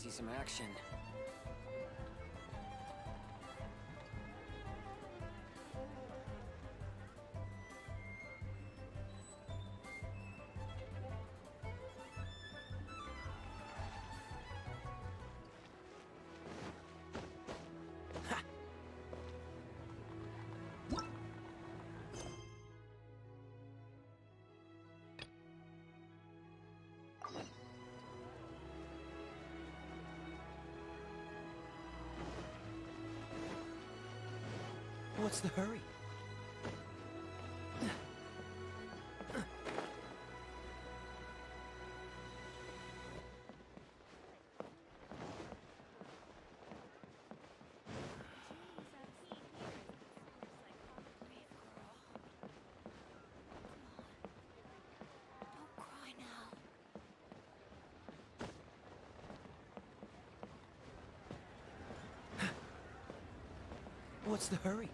see some action. What's the hurry? What's the hurry?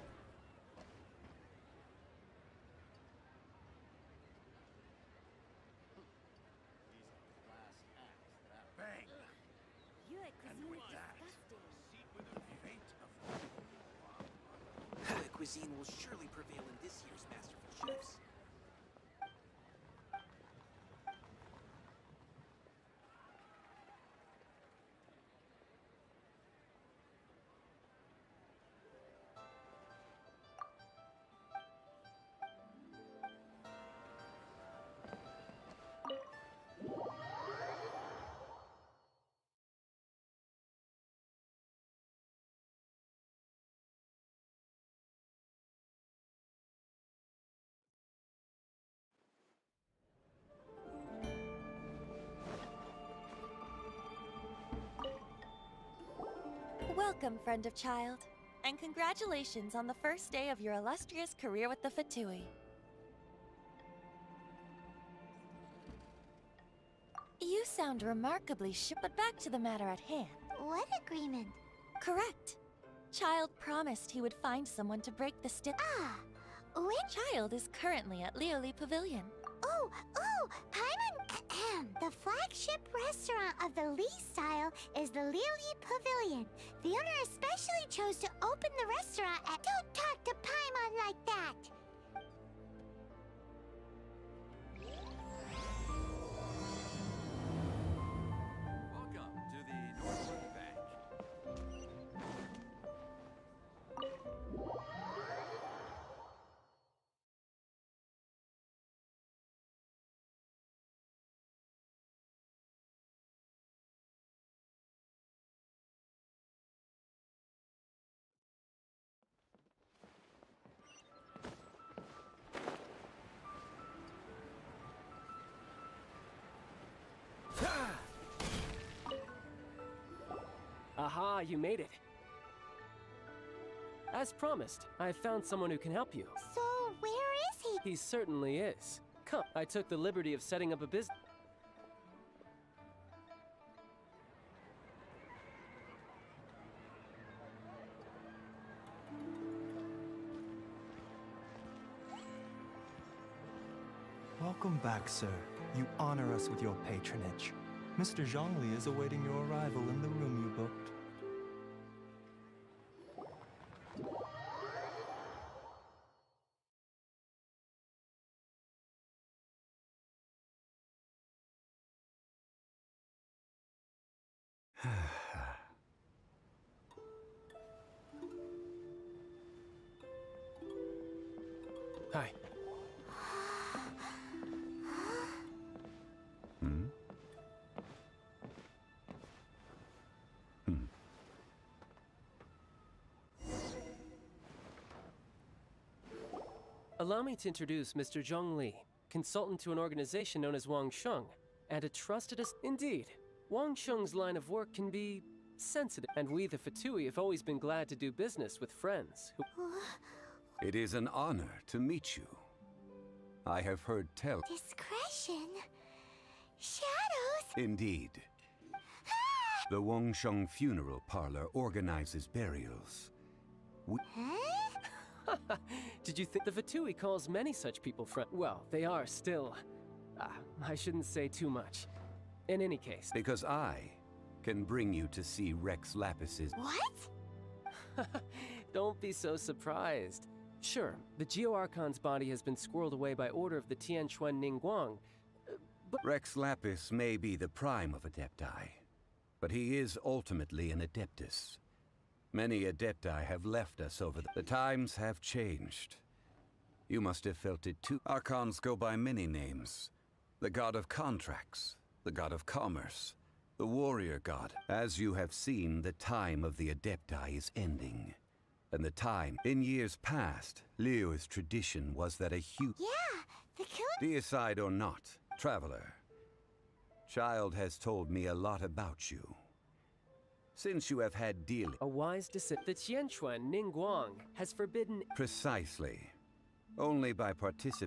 Cuisine will surely prevail in this year's Masterful Chefs. Welcome, friend of child, and congratulations on the first day of your illustrious career with the Fatui. You sound remarkably sure, but back to the matter at hand. What agreement? Correct. Child promised he would find someone to break the still. Ah, when? Child is currently at Lioli Pavilion. Oh, Paimon, the flagship restaurant of the Lee style is the Lioli Pavilion. The owner especially chose to open the restaurant at... Don't talk to Paimon like that! Welcome to the Northwood Bank. Aha, you made it. As promised, I found someone who can help you. So, where is he? He certainly is. Come, I took the liberty of setting up a business. Welcome back, sir. You honor us with your patronage. Mr. Zhongli is awaiting your arrival in the room you booked. Hi. Allow me to introduce Mr. Zhong Li, consultant to an organization known as Wang Sheng, and a trusted Indeed, Wang Sheng's line of work can be sensitive, and we the Fatui have always been glad to do business with friends who... It is an honor to meet you. I have heard tell... Discretion? Shadows? Indeed. The Wangsheng Funeral Parlor organizes burials. Huh? Did you think the Fatui calls many such people friend? Well, they are still... I shouldn't say too much. In any case... Because I can bring you to see Rex Lapis's... What? Don't be so surprised. Sure, the Geo-Archon's body has been squirreled away by order of the Tianquan Ningguang. Rex Lapis may be the prime of Adepti, but he is ultimately an Adeptus. Many Adepti have left us over the times have changed. You must have felt it too. Archons go by many names. The god of contracts, the god of commerce, the warrior god. As you have seen, the time of the Adepti is ending. And the time, in years past, Leo's tradition was that a huge... Yeah, the killer... Deicide or not, traveler, Child has told me a lot about you. Since you have had dealings... A wise decision. The Tianquan Ningguang has forbidden... Precisely. Only by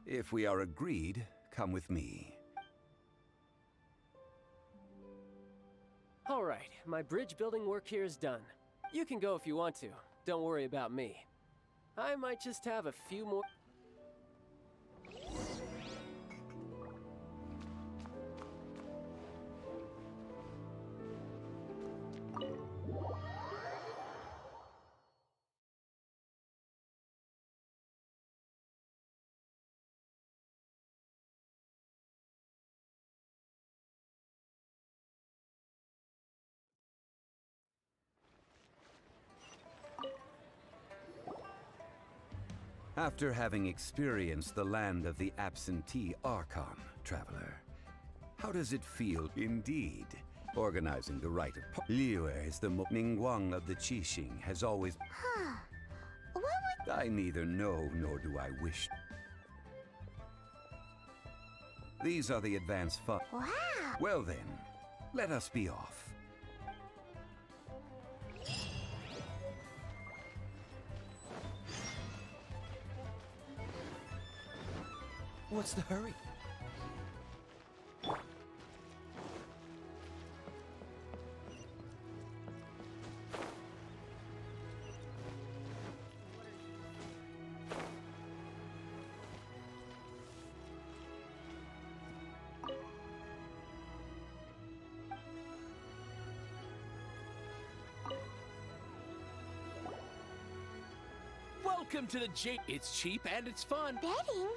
If we are agreed, come with me. All right, my bridge building work here is done. You can go if you want to. Don't worry about me. I might just have a few more... After having experienced the land of the absentee Archon, traveler, how does it feel indeed? Organizing the rite of... Liyue is the Ningguang of the Qixing has always... Huh. What would... I neither know nor do I wish. These are the advanced funds. Wow. Well then, let us be off. What's the hurry? Welcome to the Jade. It's cheap and it's fun. Betting?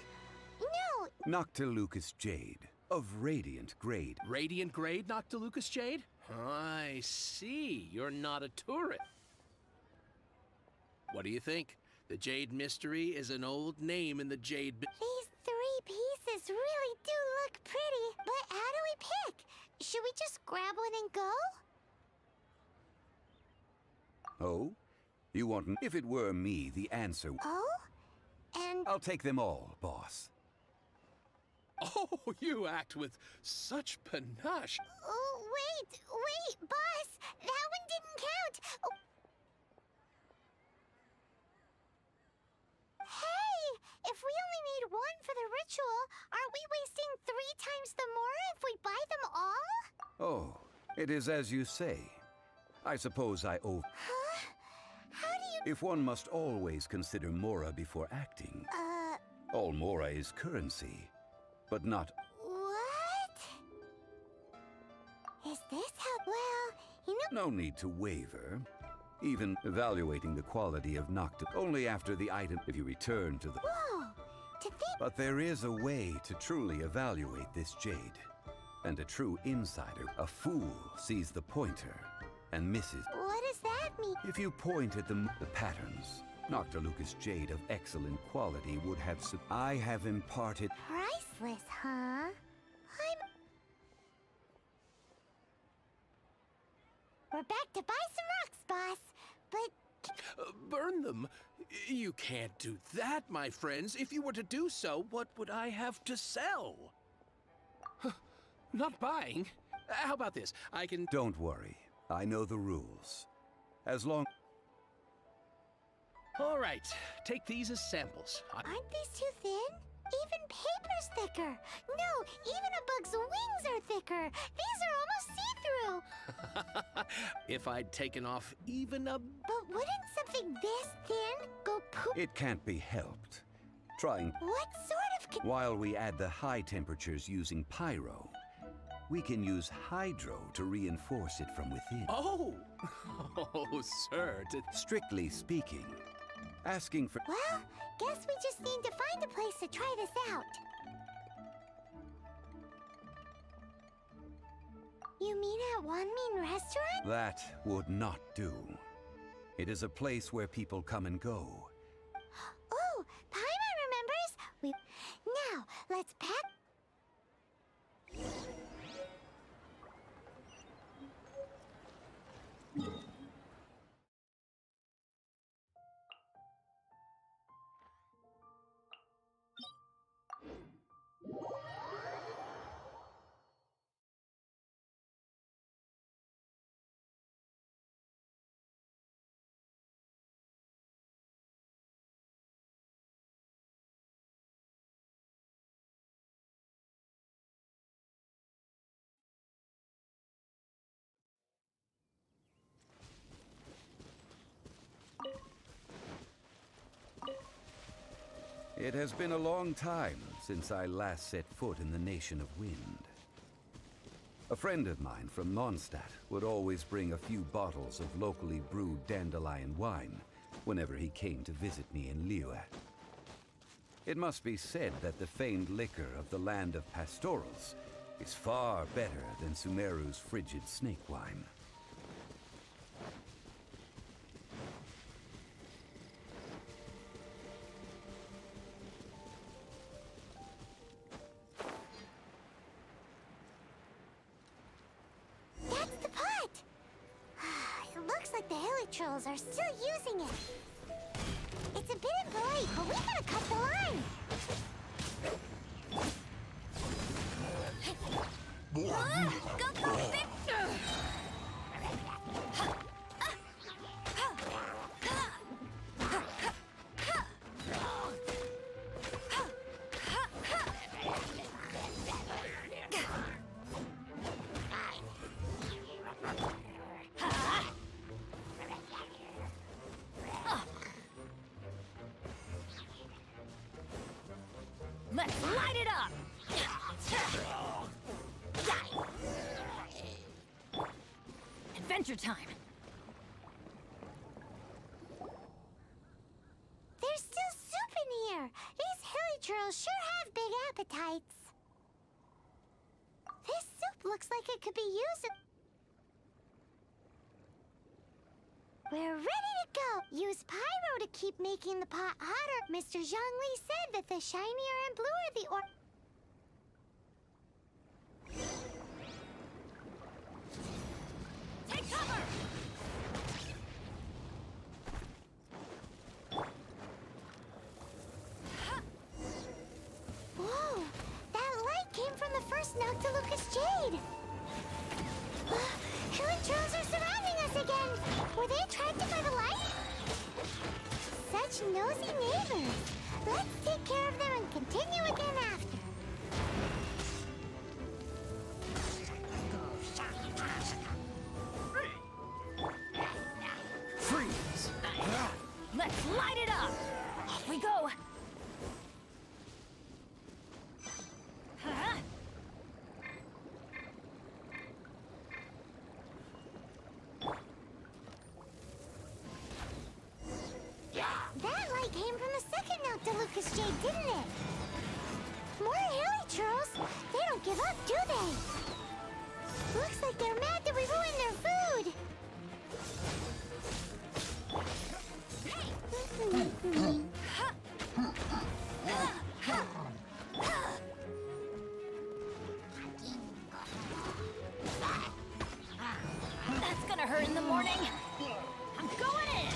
No. Noctilucus Jade, of Radiant Grade. Radiant Grade, Noctilucus Jade? I see. You're not a tourist. What do you think? The Jade Mystery is an old name in the Jade... These three pieces really do look pretty. But how do we pick? Should we just grab one and go? Oh? You want... If it were me, the answer... Oh? And... I'll take them all, boss. Oh, you act with such panache. Oh, wait, boss! That one didn't count! Oh. Hey! If we only need one for the ritual, aren't we wasting 3 times the more if we buy them all? Oh, it is as you say. I suppose I owe... Huh? How do you... If one must always consider Mora before acting. All Mora is currency, but not... What? Is this how... Well, you know... No need to waver. Even evaluating the quality of Nocta... Only after the item if you return to the... Whoa! To think... But there is a way to truly evaluate this jade. And a true insider, a fool, sees the pointer and misses... What does that mean? If you point at the patterns, Noctilucus Jade of excellent quality would have... I have imparted... Priceless, huh? We're back to buy some rocks, boss. But... Burn them? You can't do that, my friends. If you were to do so, what would I have to sell? Not buying? How about this? I can... Don't worry. I know the rules. As long... All right. Take these as samples. Aren't these too thin? Even paper's thicker. No, even a bug's wings are thicker. These are almost see-through. If I'd taken off even a... But wouldn't something this thin go poop? It can't be helped. Trying... What sort of... While we add the high temperatures using pyro, We can use hydro to reinforce it from within. Oh! Oh, sir, Strictly speaking, asking for... Well, guess we just need to find a place to try this out. You mean at Wanmin Restaurant? That would not do. It is a place where people come and go. Oh, Paimon remembers! Now, let's pack... It has been a long time since I last set foot in the Nation of Wind. A friend of mine from Mondstadt would always bring a few bottles of locally brewed dandelion wine whenever he came to visit me in Liyue. It must be said that the famed liquor of the land of pastorals is far better than Sumeru's frigid snake wine. That's the pot! It looks like the Hilichurls are still using it. It's a bit impolite, but we gotta cut the line. Go, Victor! Let's light it up! Adventure time! There's still soup in here. These Hilichurls sure have big appetites. This soup looks like it could be used. We're ready to go. Use pyro to keep making the pot hotter. Mr. Zhongli said that the shinier and bluer the or... Take cover! Whoa! That light came from the first Noctilucous Jade! Hilichurls are surrounding us again! Were they attracted by the light? Such nosy neighbors! Let's take care of them and continue again after. freeze! Let's light it up! Off we go! Huh? That light came from the second Noctilucous Jade, didn't it? More Hilichurls! They don't give up, do they? Looks like they're mad that we ruined their food! That's gonna hurt in the morning! I'm going in!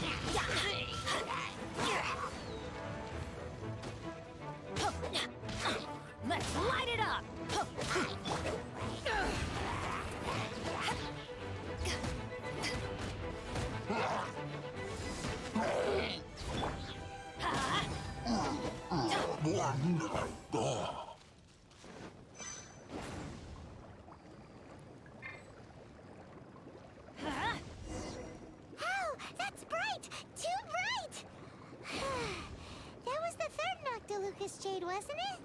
Let's light it up! Oh, that's bright! Too bright! That was the third Noctilucous Jade, wasn't it?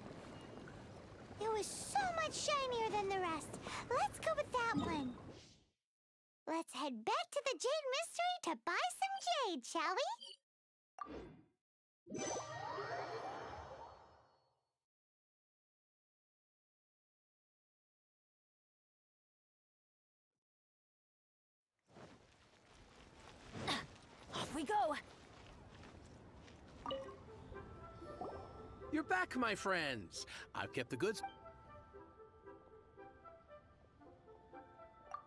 It was so much shinier than the rest. Let's go with that one. Let's head back to the Jade Mystery to buy some jade, shall we? Off we go! You're back, my friends. I've kept the goods.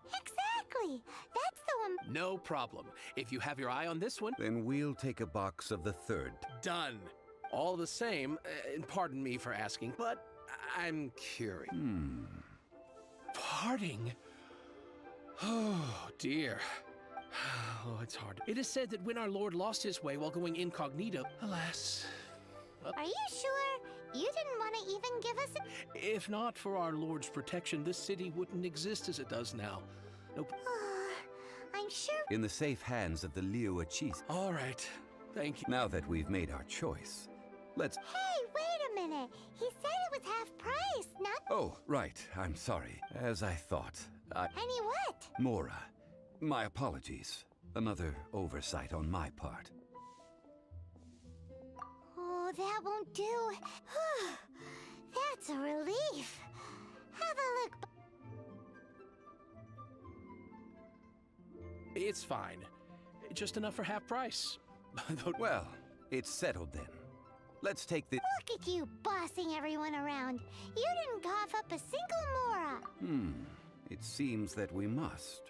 Exactly! That's the one. No problem. If you have your eye on this one, Then we'll take a box of the third. done. All the same, and pardon me for asking, but I'm curious. Parting? Oh, dear. Oh, it's hard. It is said that when our Lord lost his way while going incognito, alas, Are you sure? You didn't want to even give us a... if not for our Lord's protection, this city wouldn't exist as it does now. Nope. I'm sure... In the safe hands of the Liu Cheese. All right. Thank you. Now that we've made our choice, let's... Hey, wait a minute. He said it was half price, not... Oh, right. I'm sorry. As I thought. Any what? Mora. My apologies. Another oversight on my part. Oh, that won't do. That's a relief. Have a look. It's fine. Just enough for half price. Well, it's settled then. Let's take the... Look at you bossing everyone around. You didn't cough up a single Mora. It seems that we must.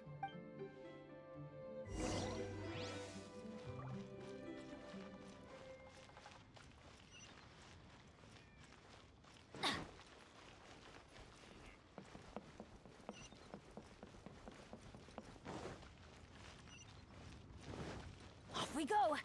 Off we go!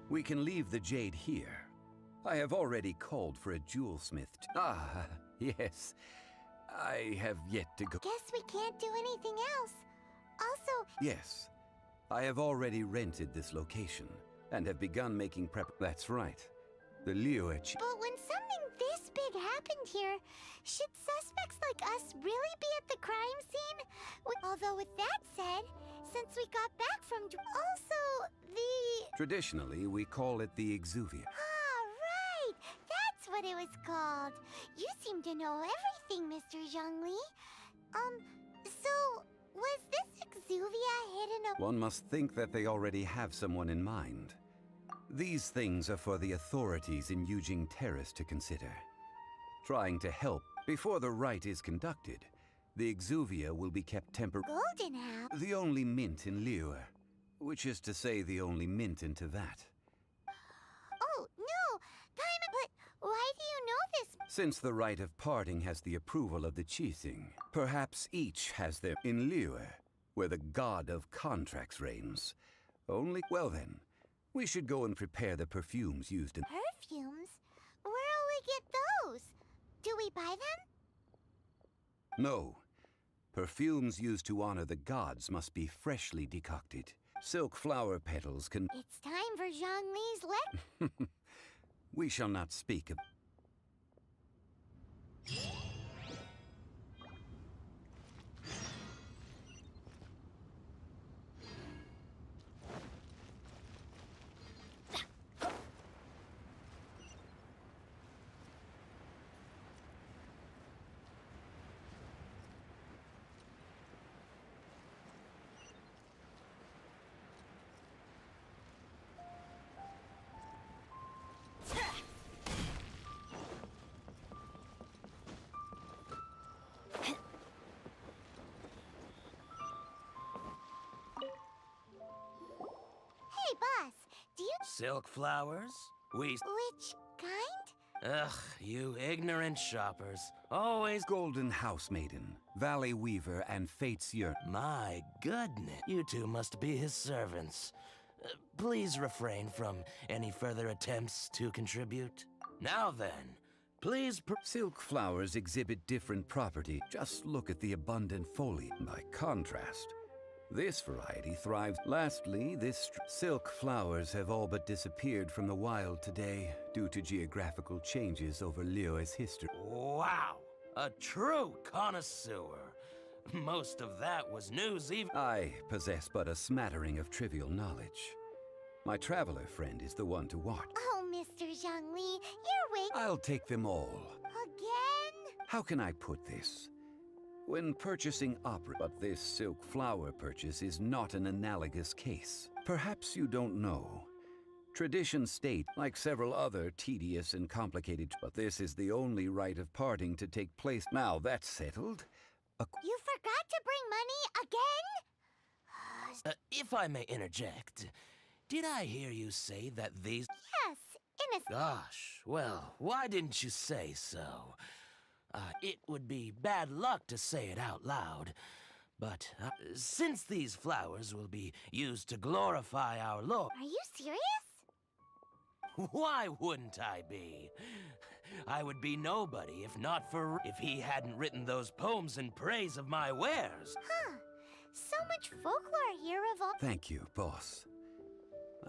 We can leave the jade here. I have already called for a jewelsmith. Yes. I have yet to go. Guess we can't do anything else. Also, Yes. I have already rented this location and have begun making prep. That's right. The Liu but when something this big happened here, should suspects like us really be at the crime scene? Although with that said, since we got back from... Also, the... Traditionally, we call it the Exuvia. Ah, right! That's what it was called. You seem to know everything, Mr. Zhongli. So, was this Exuvia hidden a... One must think that they already have someone in mind. These things are for the authorities in Yujing Terrace to consider. Trying to help before the rite is conducted, the Exuvia will be kept Golden Owl? the only mint in Liyue, which is to say the only mint in Tevat. Oh, no! Paimon, but why do you know this? Since the rite of parting has the approval of the Qixing, perhaps each has their... In Liyue, where the god of contracts reigns. Well then, we should go and prepare the perfumes used in... Perfumes? Where'll we get those? Do we buy them? No. Perfumes used to honor the gods must be freshly decocted. Silk flower petals can... It's time for Zhongli's We shall not speak of... Silk flowers? Which kind? Ugh, you ignorant shoppers. Always. Golden House Maiden, Valley Weaver, and Fate's Yearn. My goodness. You two must be his servants. Please refrain from any further attempts to contribute. Now then, please. Silk flowers exhibit different property. Just look at the abundant foliage. By contrast, this variety thrives. Lastly, silk flowers have all but disappeared from the wild today due to geographical changes over Liyue's history. Wow! A true connoisseur. Most of that was news even. I possess but a smattering of trivial knowledge. My traveler friend is the one to watch. Oh, Mr. Zhongli, you're way... I'll take them all. Again? How can I put this? When purchasing opera, but this silk flower purchase is not an analogous case. Perhaps you don't know. Tradition state, like several other tedious and complicated, but this is the only rite of parting to take place. Now that's settled. You forgot to bring money again? If I may interject, did I hear you say that these... Yes, in a... Gosh, well, why didn't you say so? It would be bad luck to say it out loud, but since these flowers will be used to glorify our Lord... Are you serious? Why wouldn't I be? I would be nobody if he hadn't written those poems in praise of my wares. Huh. So much folklore here of all... Thank you, boss.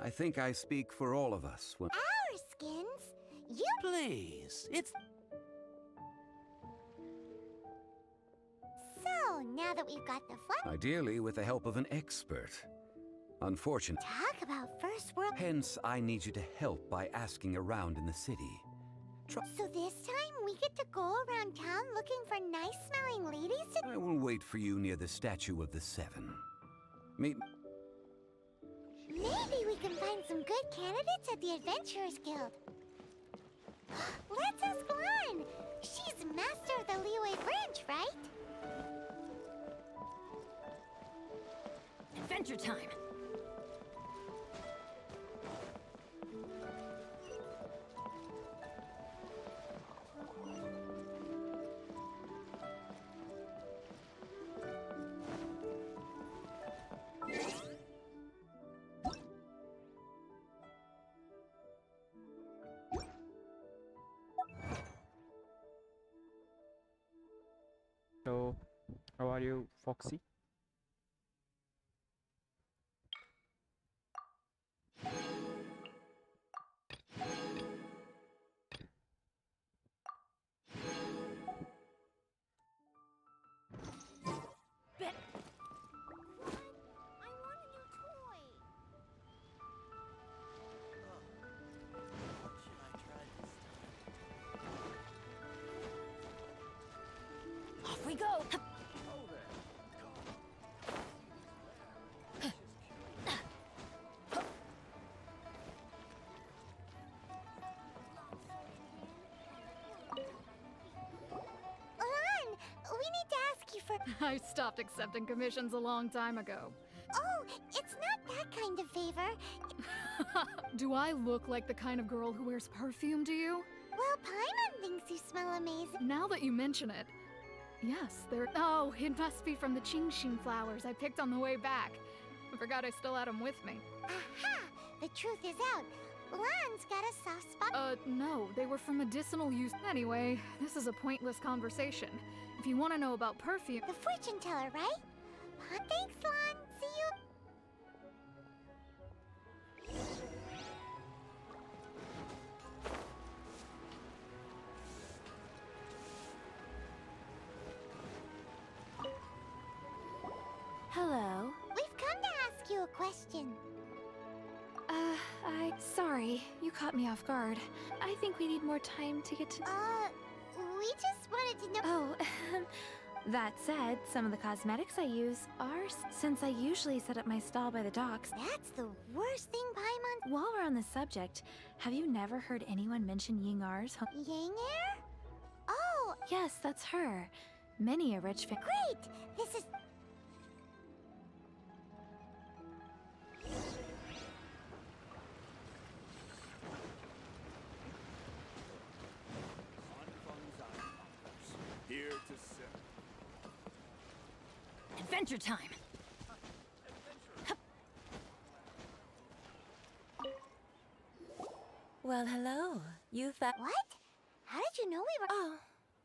I think I speak for all of us when... Our skins? You... Please, it's... So, now that we've got the fun... Ideally with the help of an expert. Unfortunately... Talk about first world... Hence, I need you to help by asking around in the city. So this time, we get to go around town looking for nice-smelling ladies to... I will wait for you near the Statue of the Seven. Meet... Maybe we can find some good candidates at the Adventurers Guild. Let's ask Lan! She's master of the Liyue branch, right? Adventure time! So, how are you, Foxy? I want a new toy. Off we go! Lan, we need to ask you for... I stopped accepting commissions a long time ago. Oh, it's not that kind of favor. Do I look like the kind of girl who wears perfume to you? Well, Paimon thinks you smell amazing. Now that you mention it, yes, they're... Oh, it must be from the Genshin flowers I picked on the way back. I forgot I still had them with me. Aha! The truth is out. Lan's got a soft spot. No, they were for medicinal use. Anyway, this is a pointless conversation. If you want to know about perfume... The fortune teller, right? Thanks, Lan. See you. Hello. We've come to ask you a question. Sorry, you caught me off guard. I think we need more time to get to... We just wanted to know... Oh, that said, some of the cosmetics I use are... Since I usually set up my stall by the docks... That's the worst thing Paimon... While we're on the subject, have you never heard anyone mention Yingar's home... Yanger? Oh! Yes, that's her. Many a rich fan... Great! This is... Adventure time! Well, hello. You found... What? How did you know we were... Oh,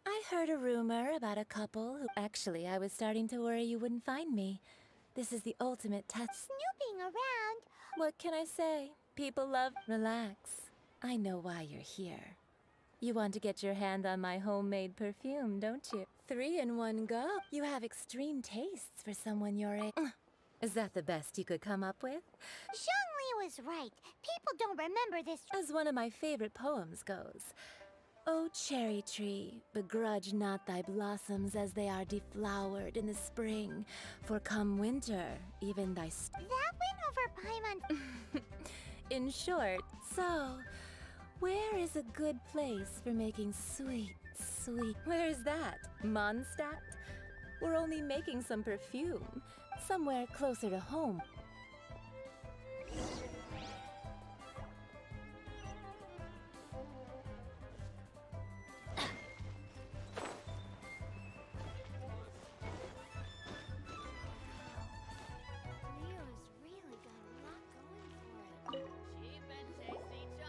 I heard a rumor about a couple who... Actually, I was starting to worry you wouldn't find me. This is the ultimate test. Snooping around? What can I say? People love... Relax. I know why you're here. You want to get your hand on my homemade perfume, don't you? 3 in one go. You have extreme tastes for someone your age. Is that the best you could come up with? Zhongli was right. People don't remember this. As one of my favorite poems goes, "O cherry tree, begrudge not thy blossoms as they are deflowered in the spring, for come winter, even thy That went over Paimon. In short, so, where is a good place for making sweet, sweet... Where is that? Mondstadt? We're only making some perfume. Somewhere closer to home.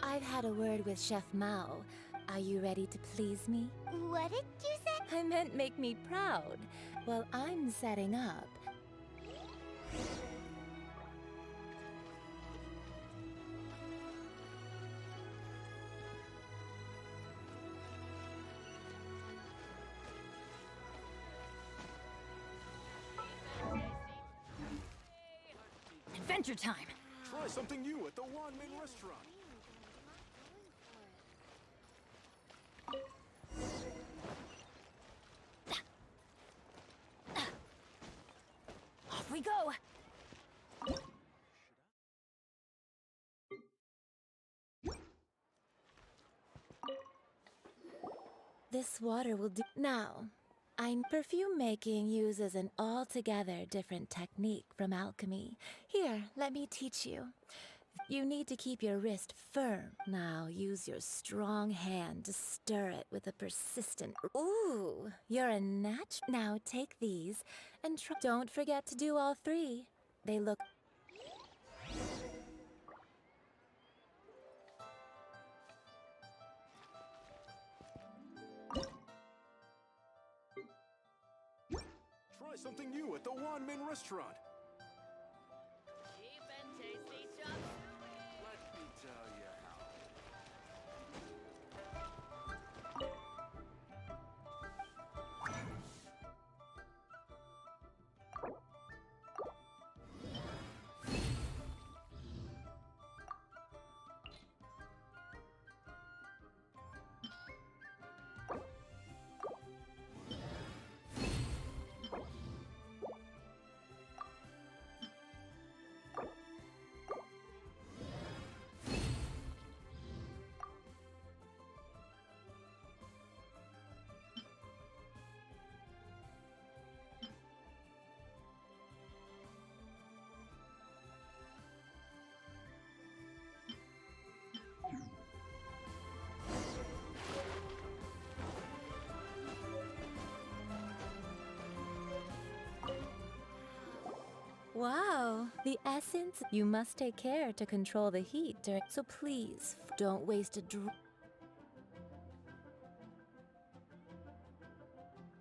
I've had a word with Chef Mao. Are you ready to please me? What did you say? I meant make me proud. Well, I'm setting up. Adventure time! Try something new at the Wanmin restaurant. Off we go! This water will do. Now, perfume making uses an altogether different technique from alchemy. Here, let me teach you. You need to keep your wrist firm. Now, use your strong hand to stir it with a persistent... Ooh, you're a Now, take these and don't forget to do all 3. They look... Try something new at the Wanmin restaurant. Cheap and tasty chop suey. Let me tell you how. Wow, the essence. You must take care to control the heat so please, don't waste a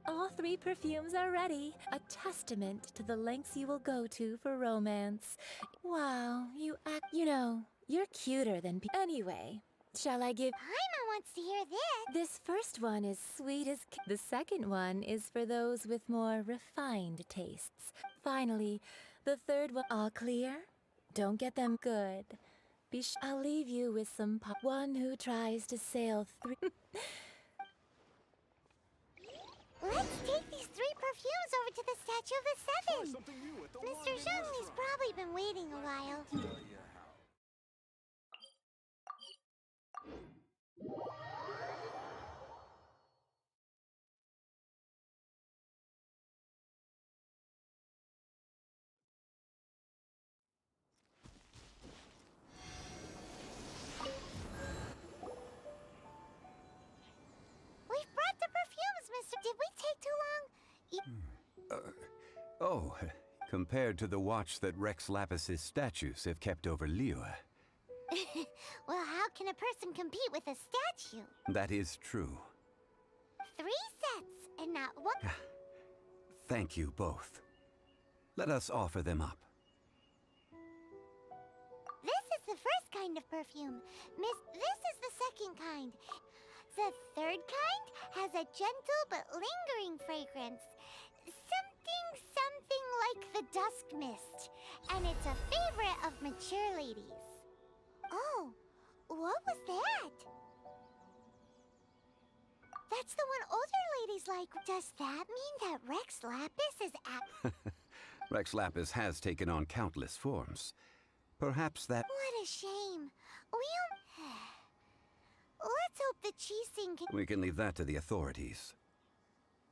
All 3 perfumes are ready, a testament to the lengths you will go to for romance. Wow, you know, you're cuter than anyway, shall I give... Paimon wants to hear this. This first one is sweet as... The second one is for those with more refined tastes. Finally, the third one... All clear? Don't get them good. I'll leave you with some one who tries to sail through... Let's take these 3 perfumes over to the Statue of the Seven. Mr. Zhongli's probably been waiting a while. We've brought the perfumes, Mr. Did we take too long? Oh, compared to the watch that Rex Lapis's statues have kept over Liyue. Well, how can a person compete with a statue? That is true. 3 sets, and not one. Thank you both. Let us offer them up. This is the first kind of perfume. Miss, this is the second kind. The third kind has a gentle but lingering fragrance. Something like the dusk mist. And it's a favorite of mature ladies. Oh, what was that? That's the one older ladies like. Does that mean that Rex Lapis is Rex Lapis has taken on countless forms. Perhaps that... What a shame. Let's hope the Chising can... We can leave that to the authorities.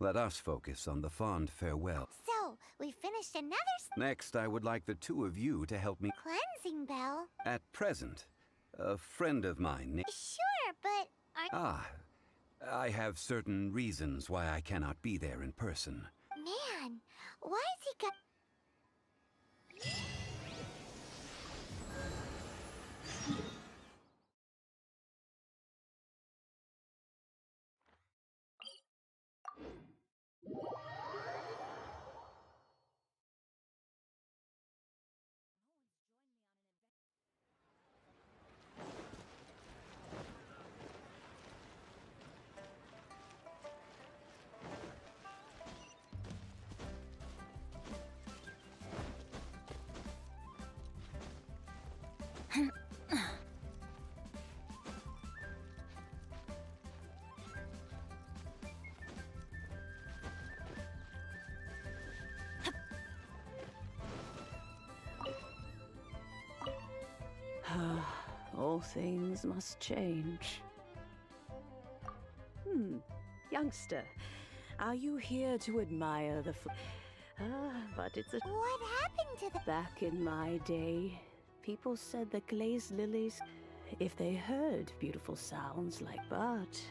Let us focus on the fond farewell. So, we finished another... Next, I would like the two of you to help me... Cleansing bell? At present, a friend of mine... Sure, but... I have certain reasons why I cannot be there in person. Man, why is he got... All things must change. Youngster, are you here to admire the but it's a... What happened to the... Back in my day, people said the glazed lilies, if they heard beautiful sounds like but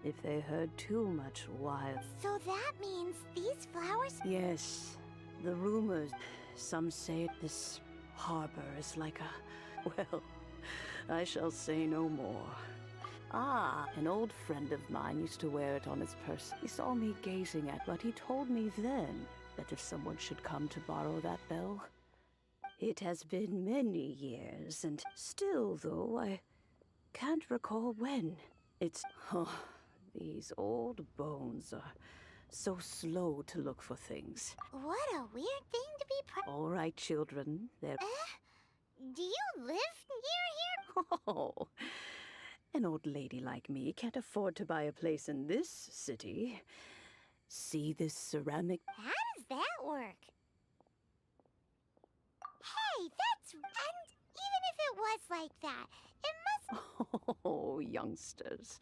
if they heard too much wild... So that means these flowers... Yes, the rumors. Some say this harbor is like a... Well, I shall say no more. An old friend of mine used to wear it on his person. He saw me gazing at, but he told me then that if someone should come to borrow that bell... It has been many years, and still, though, I can't recall when. It's... Oh, these old bones are so slow to look for things. What a weird thing to be All right, children, they're... Do you live near here? Oh, an old lady like me can't afford to buy a place in this city. See this ceramic... How does that work? Hey, that's... And even if it was like that, it must... Oh, youngsters.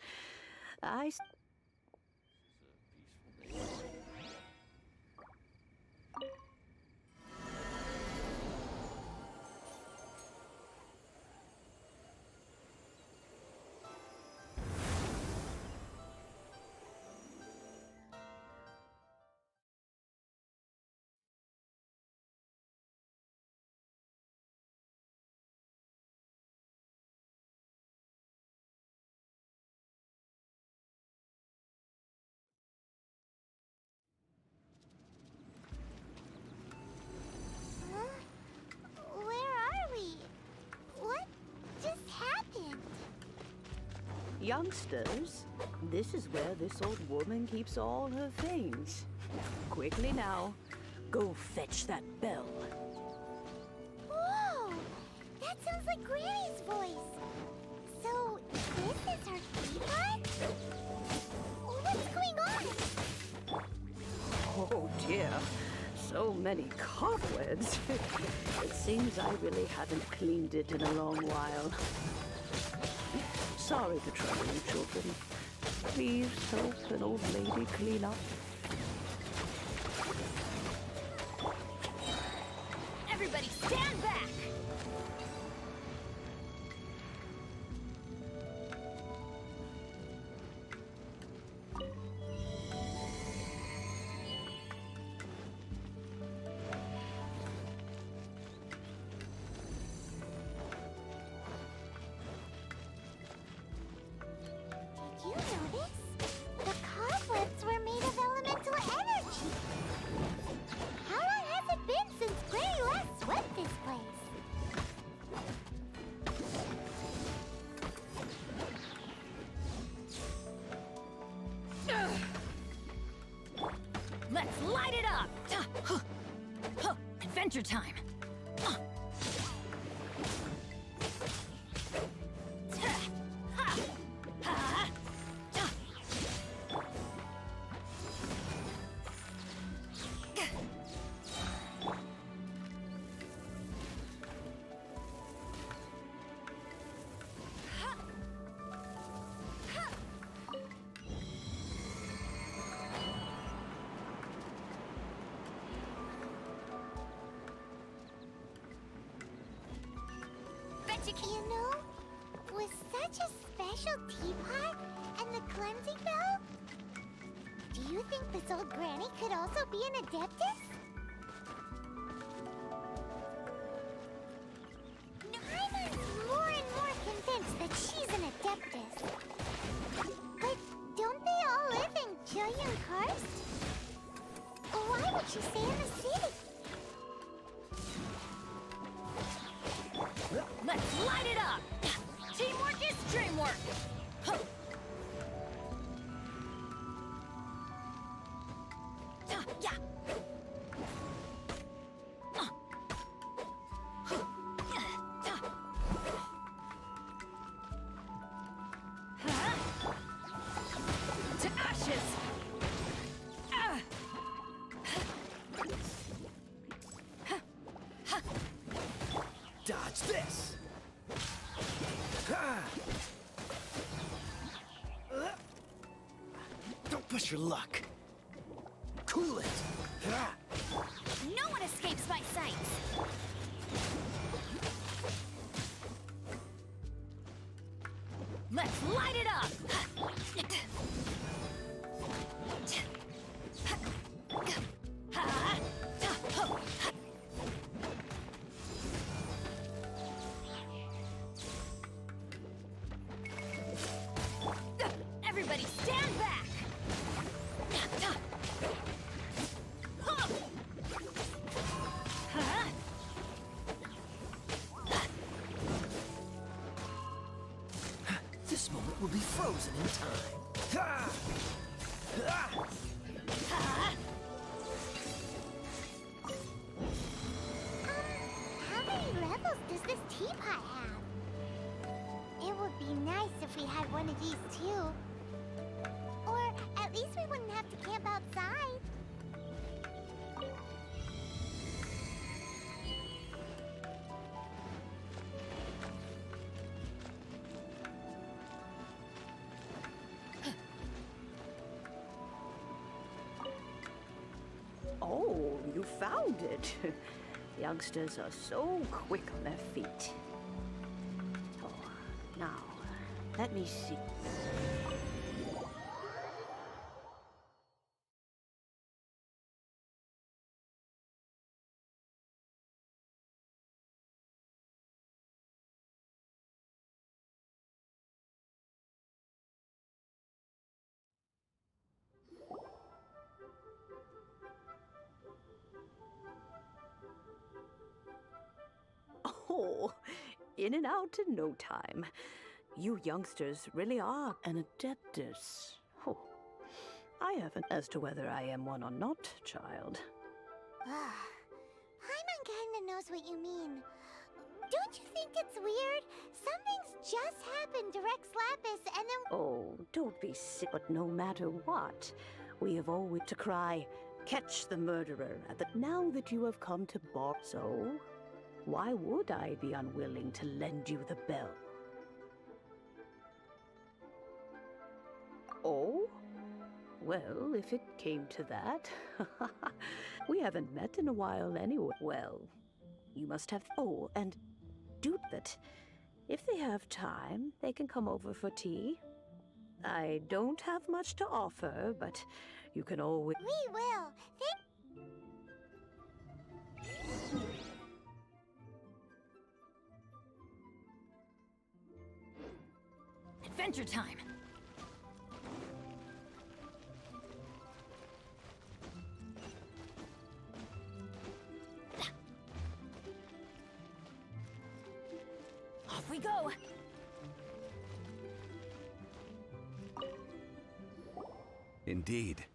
Youngsters, this is where this old woman keeps all her things. Quickly now, go fetch that bell. Whoa! That sounds like Granny's voice. So, this is her teapot? What's going on? Oh dear, so many cobwebs. It seems I really haven't cleaned it in a long while. Sorry to trouble you, children. Please help an old lady clean up. Everybody stand back! Adventure time! You know, with such a special teapot and the cleansing bell, do you think this old granny could also be an adeptus? Paimon's more and more convinced that she's an adeptus. But don't they all live in Julian Karst? Why would she stay in the city? Let's light it up! Teamwork is dreamwork! Huh. Yeah. To ashes! Dodge this! Don't push your luck. Cool it. No one escapes my sights! Let's light it up! Everybody stand back! This moment will be frozen in time. How many levels does this teapot have? It would be nice if we had one of these too. Or at least we wouldn't have to camp outside. Oh, you found it. Youngsters are so quick on their feet. Oh, now, let me see. Oh, in and out in no time. You youngsters really are an adeptus. Oh, I haven't as to whether I am one or not, child. Paimon kinda knows what you mean. Don't you think it's weird? Something's just happened to Rex Lapis and then... Oh, don't be sick. But no matter what, we have always to cry, catch the murderer. Now that you have come to bar, so why would I be unwilling to lend you the bell? Oh? Well, if it came to that. We haven't met in a while anyway. Well, you must have... Oh, and do that. If they have time, they can come over for tea. I don't have much to offer, but you can always... We will. Adventure time! Off we go! Indeed.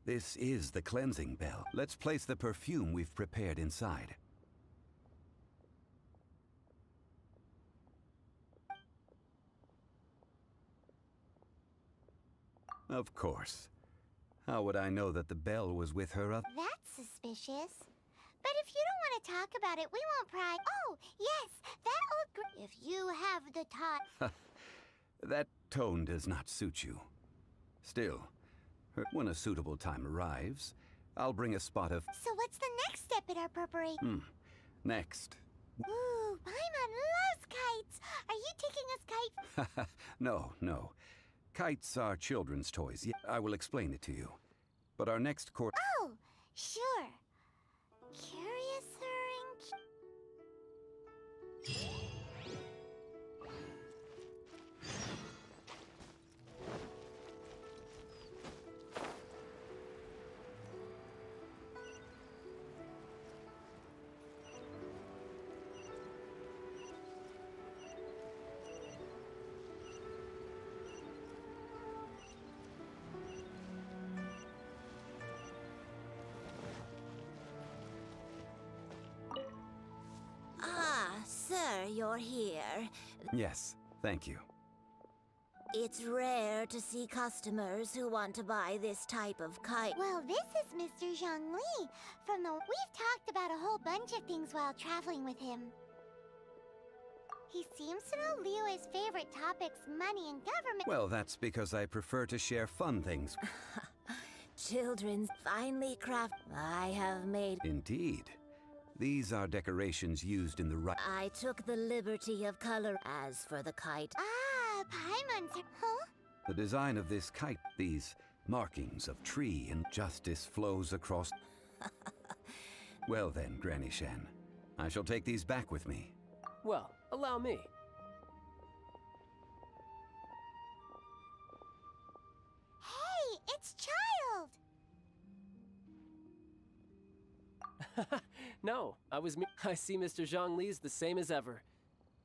This is the cleansing bell. Let's place the perfume we've prepared inside. Of course. How would I know that the bell was with her other? That's suspicious. But if you don't want to talk about it, we won't pry. Oh, yes, that old if you have the time. That tone does not suit you. Still, when a suitable time arrives, I'll bring a spot of... So what's the next step in our preparation? Next. Ooh, Paimon loves kites. Are you taking us kite? No. Kites are children's toys. I will explain it to you. But our next course... Oh, sure. Curiouser and... Sir, you're here. Yes, thank you. It's rare to see customers who want to buy this type of kite. Well, this is Mr. Zhongli from the... We've talked about a whole bunch of things while traveling with him. He seems to know Liyue's favorite topics, money and government. Well, that's because I prefer to share fun things. Children's finely craft. I have made... Indeed. These are decorations used in the right... I took the liberty of color. As for the kite... Ah, Paimon's... Huh? The design of this kite, these markings of tree and justice flows across... Well then, Granny Shan. I shall take these back with me. Well, allow me. Hey, it's Child! No, I see Mr. Zhongli's the same as ever.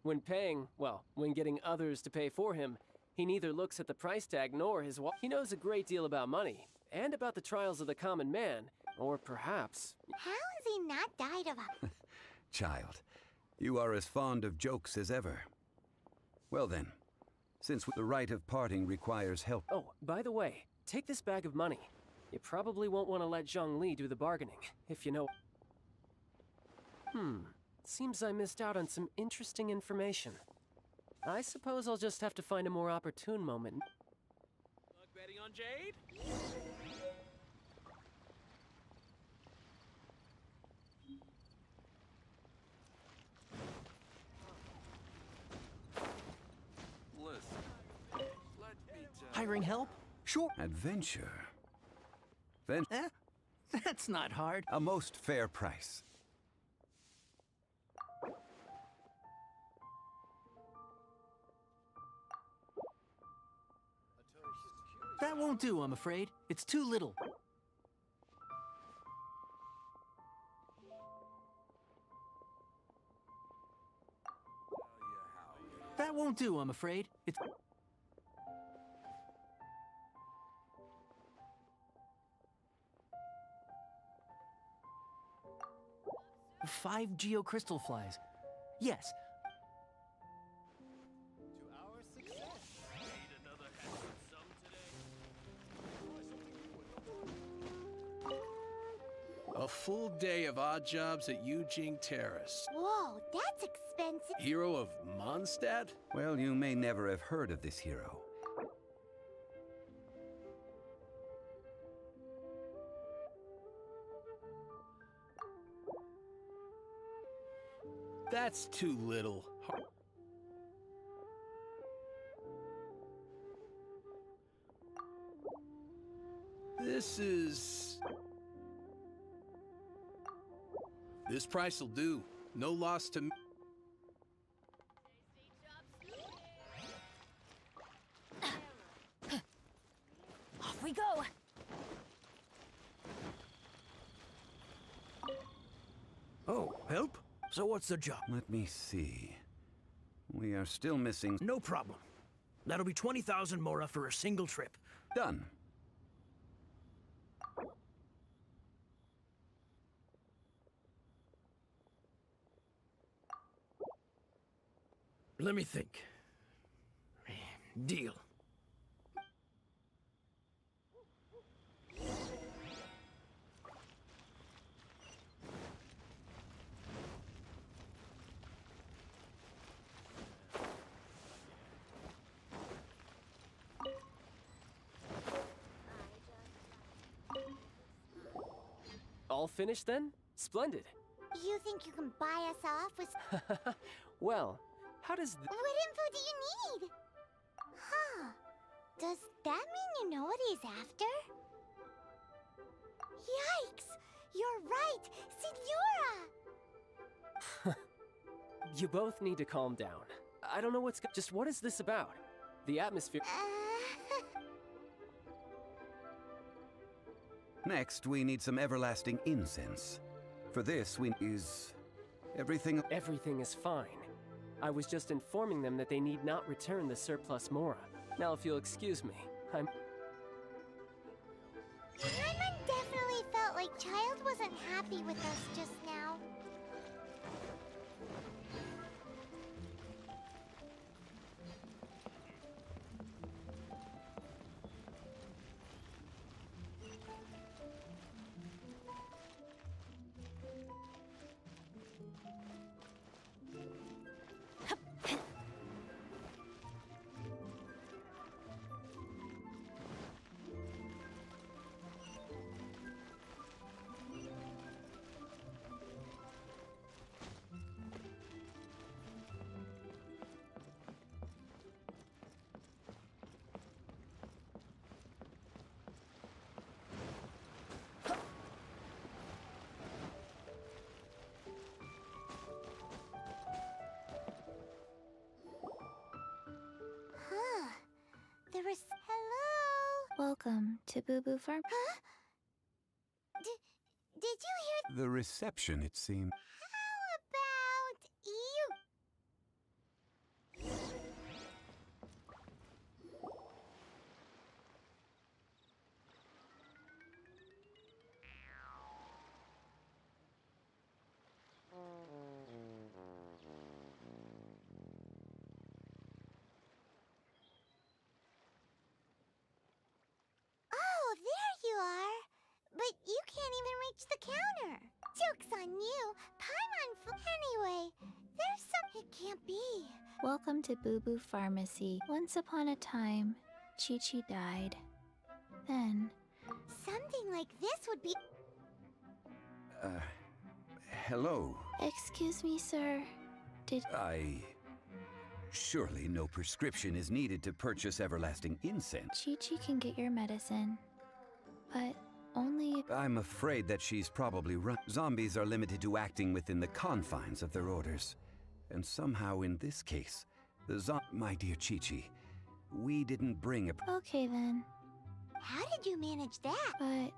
When paying, well, when getting others to pay for him, he neither looks at the price tag nor his wallet. He knows a great deal about money, and about the trials of the common man, or perhaps... How has he not died of a... Child, you are as fond of jokes as ever. Well then, since the rite of parting requires help... Oh, by the way, take this bag of money. You probably won't want to let Zhongli do the bargaining, if you know... Seems I missed out on some interesting information. I suppose I'll just have to find a more opportune moment. Luck betting on Jade? Hiring help? Sure. Adventure. That's not hard. A most fair price. That won't do, I'm afraid. It's too little. That won't do, I'm afraid. It's... 5 geocrystal flies. Yes. A full day of odd jobs at Yujing Terrace. Whoa, that's expensive. Hero of Mondstadt? Well, you may never have heard of this hero. That's too little. This price will do. No loss to me. Off we go. Oh, help? So what's the job? Let me see. We are still missing... No problem. That'll be 20,000 mora for a single trip. Done. Let me think. Deal. All finished then? Splendid. You think you can buy us off with... Well, how does What info do you need? Huh. Does that mean you know what he's after? Yikes! You're right! Signora! You both need to calm down. I don't know just what is this about? The atmosphere... Next, we need some everlasting incense. For this, we is... everything... Everything is fine. I was just informing them that they need not return the surplus Mora. Now, if you'll excuse me, I'm... Paimon definitely felt like Child wasn't happy with us just now. Hello? Welcome to Boo Boo Farm. Huh? Did you hear... The reception, it seemed... How about you? Oh, there you are. But you can't even reach the counter. Joke's on you. Paimon anyway, there's some... It can't be. Welcome to Boo Boo Pharmacy. Once upon a time, Chi-Chi died. Then... Something like this would be... Hello? Excuse me, sir. Did... Surely no prescription is needed to purchase everlasting incense. Chi-Chi can get your medicine. But only if... I'm afraid that she's probably right. Zombies are limited to acting within the confines of their orders. And somehow in this case, my dear Chi-Chi, we didn't bring a... Okay then. How did you manage that? But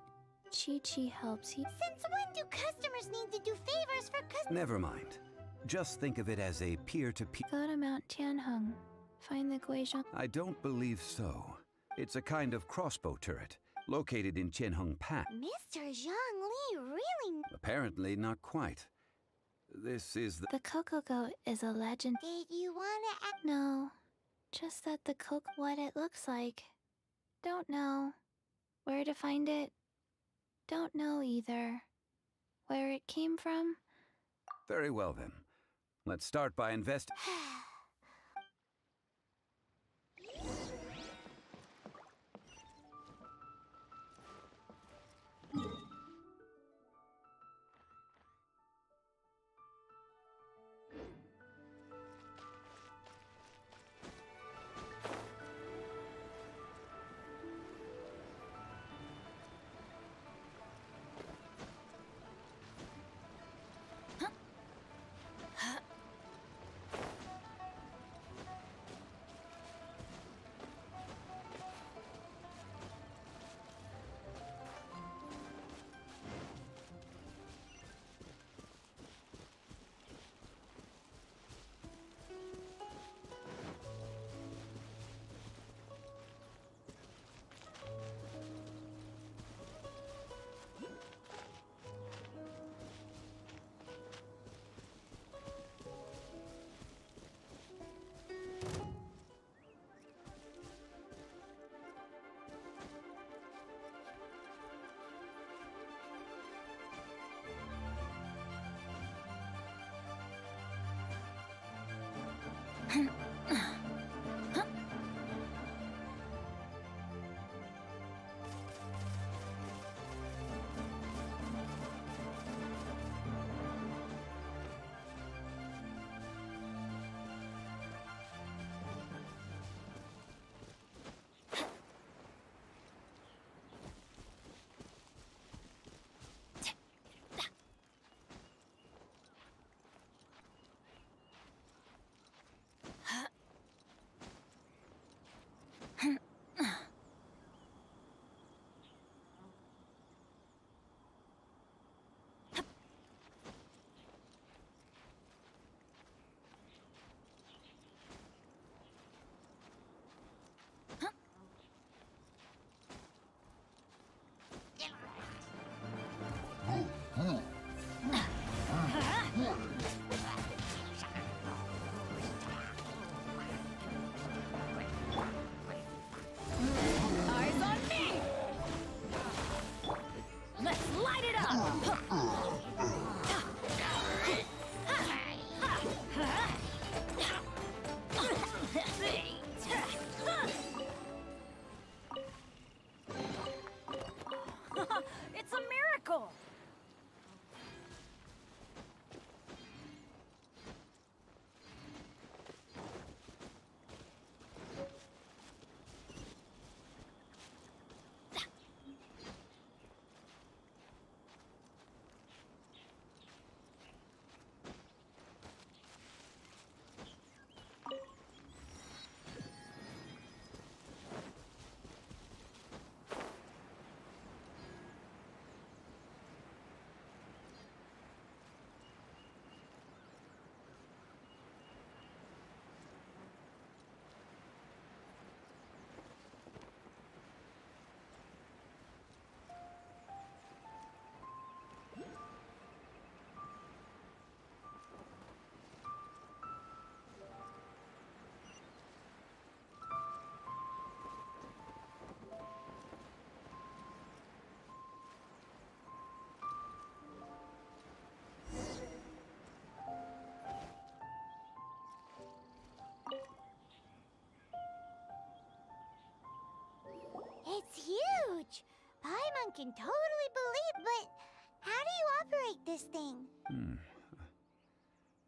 Chi-Chi helps you. Since when do customers need to do favors for customers? Never mind. Just think of it as a peer-to-peer... Go to Mount Tianheng. Find the Guizhong... I don't believe so. It's a kind of crossbow turret, located in Tianheng Pass. Mr. Zhongli really... Apparently not quite. This is The Coco Goat is a legend. Did you wanna... No. Just that the Coco... What it looks like. Don't know. Where to find it? Don't know either. Where it came from? Very well then. Let's start by investing. It's a miracle! It's huge! Paimon can totally believe, but how do you operate this thing?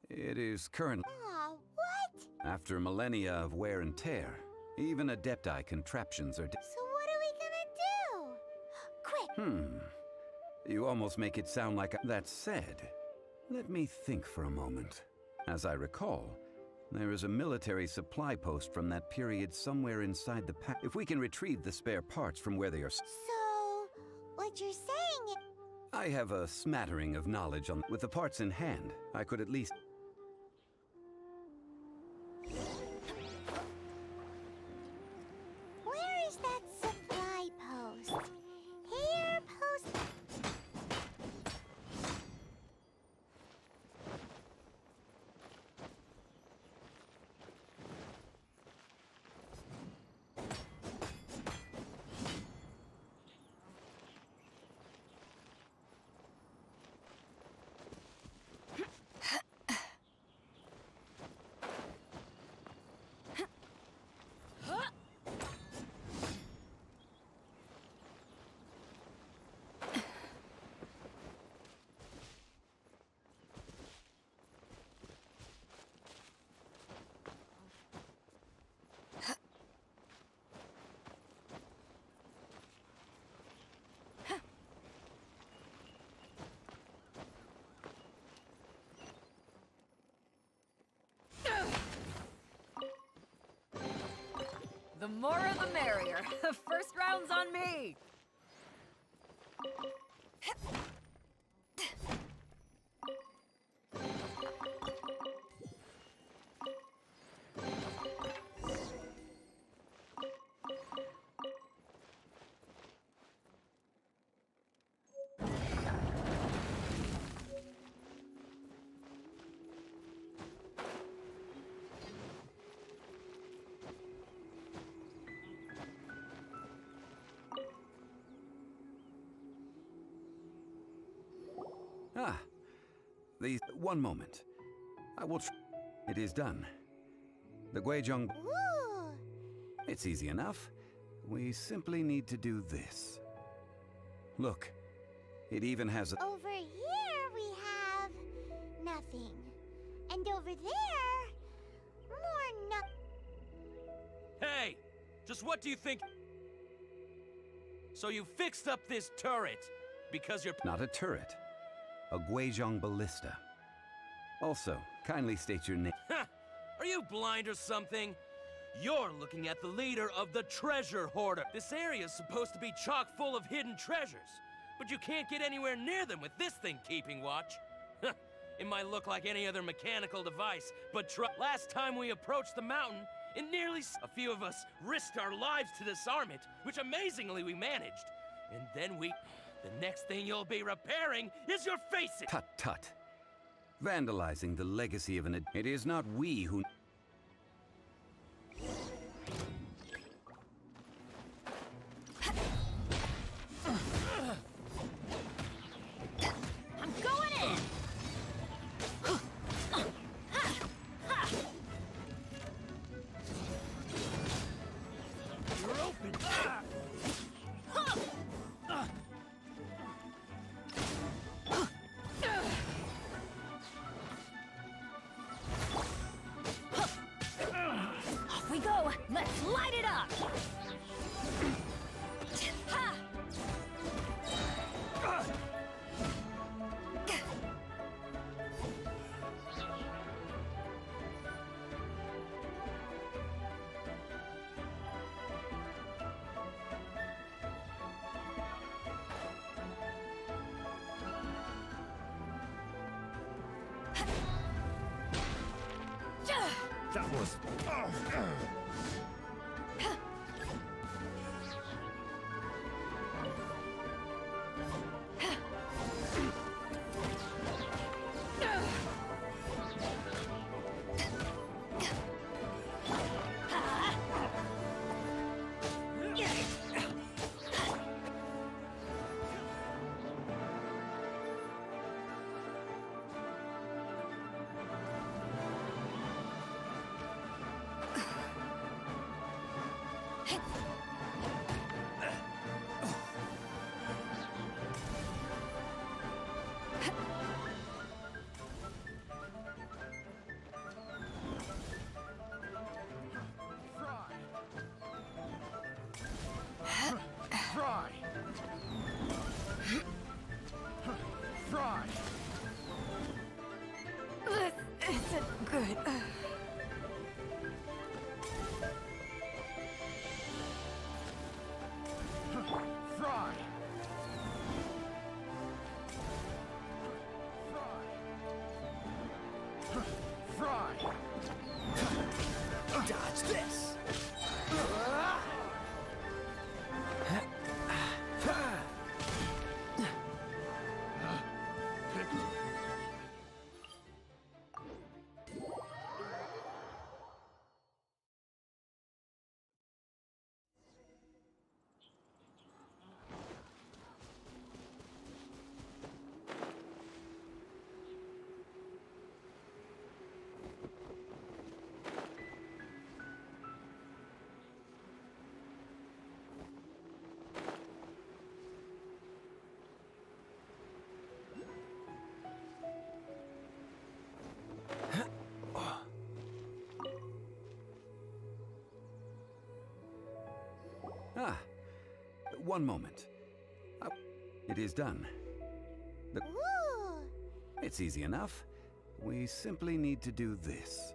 It is currently... Aw, what? After millennia of wear and tear, even Adepti contraptions are... So what are we gonna do? Quick! You almost make it sound like... That said, let me think for a moment. As I recall, there is a military supply post from that period somewhere inside the pack. If we can retrieve the spare parts from where they are... So, what you're saying is... I have a smattering of knowledge on... With the parts in hand, I could at least... Where is that supply post? Here, post... The more the merrier. First round's on me! One moment. I will... It is done. The Guizhong... Ooh! It's easy enough. We simply need to do this. Look. It even has a... Over here we have... nothing. And over there... more no... Hey! Just what do you think? So you fixed up this turret because you're... Not a turret. A Guizhong ballista. Also, kindly state your name. Are you blind or something? You're looking at the leader of the treasure hoarder. This area is supposed to be chock full of hidden treasures, but you can't get anywhere near them with this thing keeping watch. It might look like any other mechanical device, but last time we approached the mountain, it nearly... A few of us risked our lives to disarm it, which amazingly we managed. And then the next thing you'll be repairing is your face. Tut tut. Vandalizing the legacy of an... It is not we who... I'm going in! Let's light it up! Ha! That was... Fry! Fry! This isn't good. Fry! Fry! Dodge this! Ah, one moment. It is done. Ooh! It's easy enough. We simply need to do this.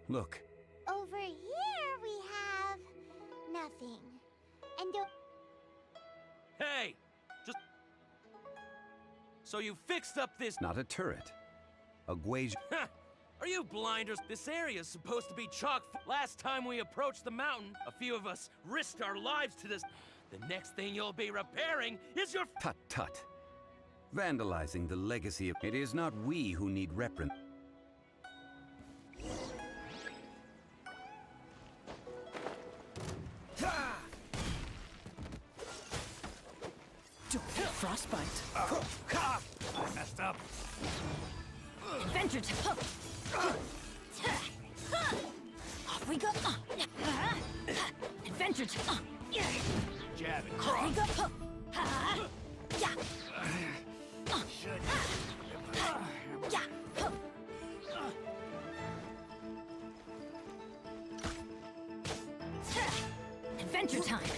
Look, Over here we have nothing. And Hey! Just... So you fixed up this... not a turret. A Guage... Are you blinders? This area is supposed to be chock. Last time we approached the mountain, a few of us risked our lives to this. The next thing you'll be repairing is your... Tut tut. Vandalizing the legacy of... It is not we who need reprimand. Don't get frostbite. I messed up. Adventure time. Off we go. Adventure time. Jab and Off we cross. go. Yeah. Should. Yeah. Adventure time.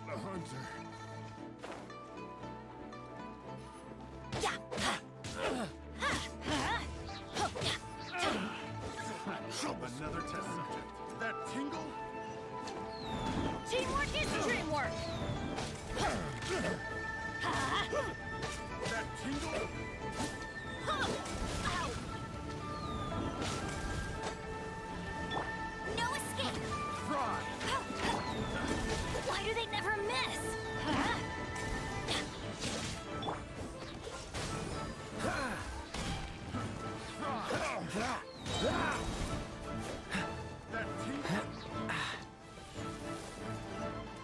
The hunter. Another test subject. That tingle? Teamwork is dreamwork. That tingle? Ow. No escape. Fry! Why do they never miss? That tingle?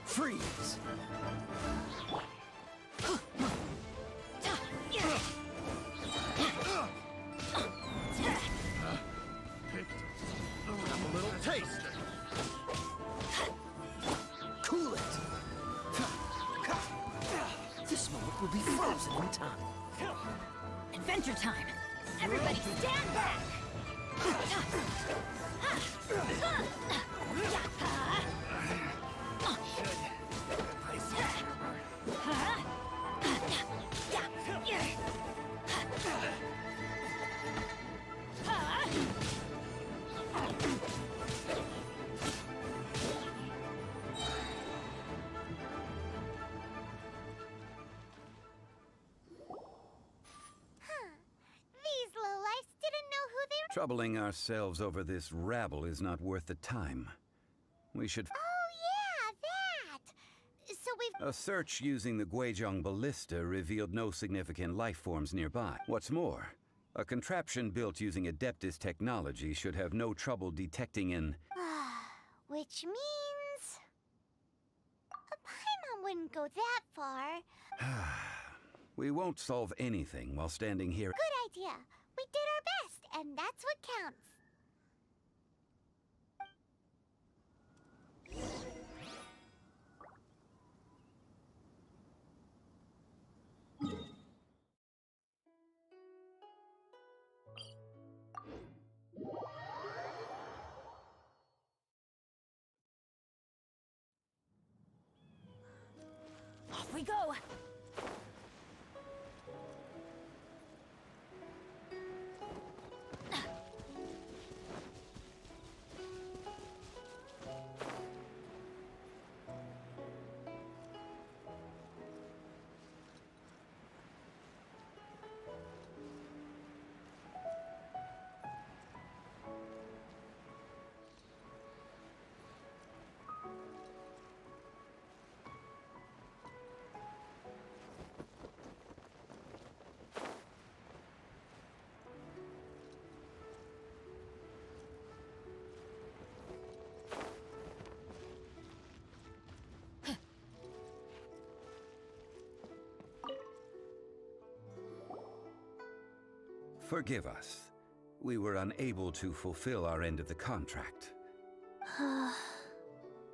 Freeze! Have a little taste. Cool it! This moment will be frozen in time. Adventure time. Everybody stand back! These lowlifes didn't know who they were. Troubling ourselves over this rabble is not worth the time. We should... Oh, yeah, that! So we've... A search using the Guizhong ballista revealed no significant life forms nearby. What's more, a contraption built using Adeptus technology should have no trouble detecting an... Which means... A Paimon wouldn't go that far. We won't solve anything while standing here. Good idea. We did our best, and that's what counts. Off we go! Forgive us. We were unable to fulfill our end of the contract.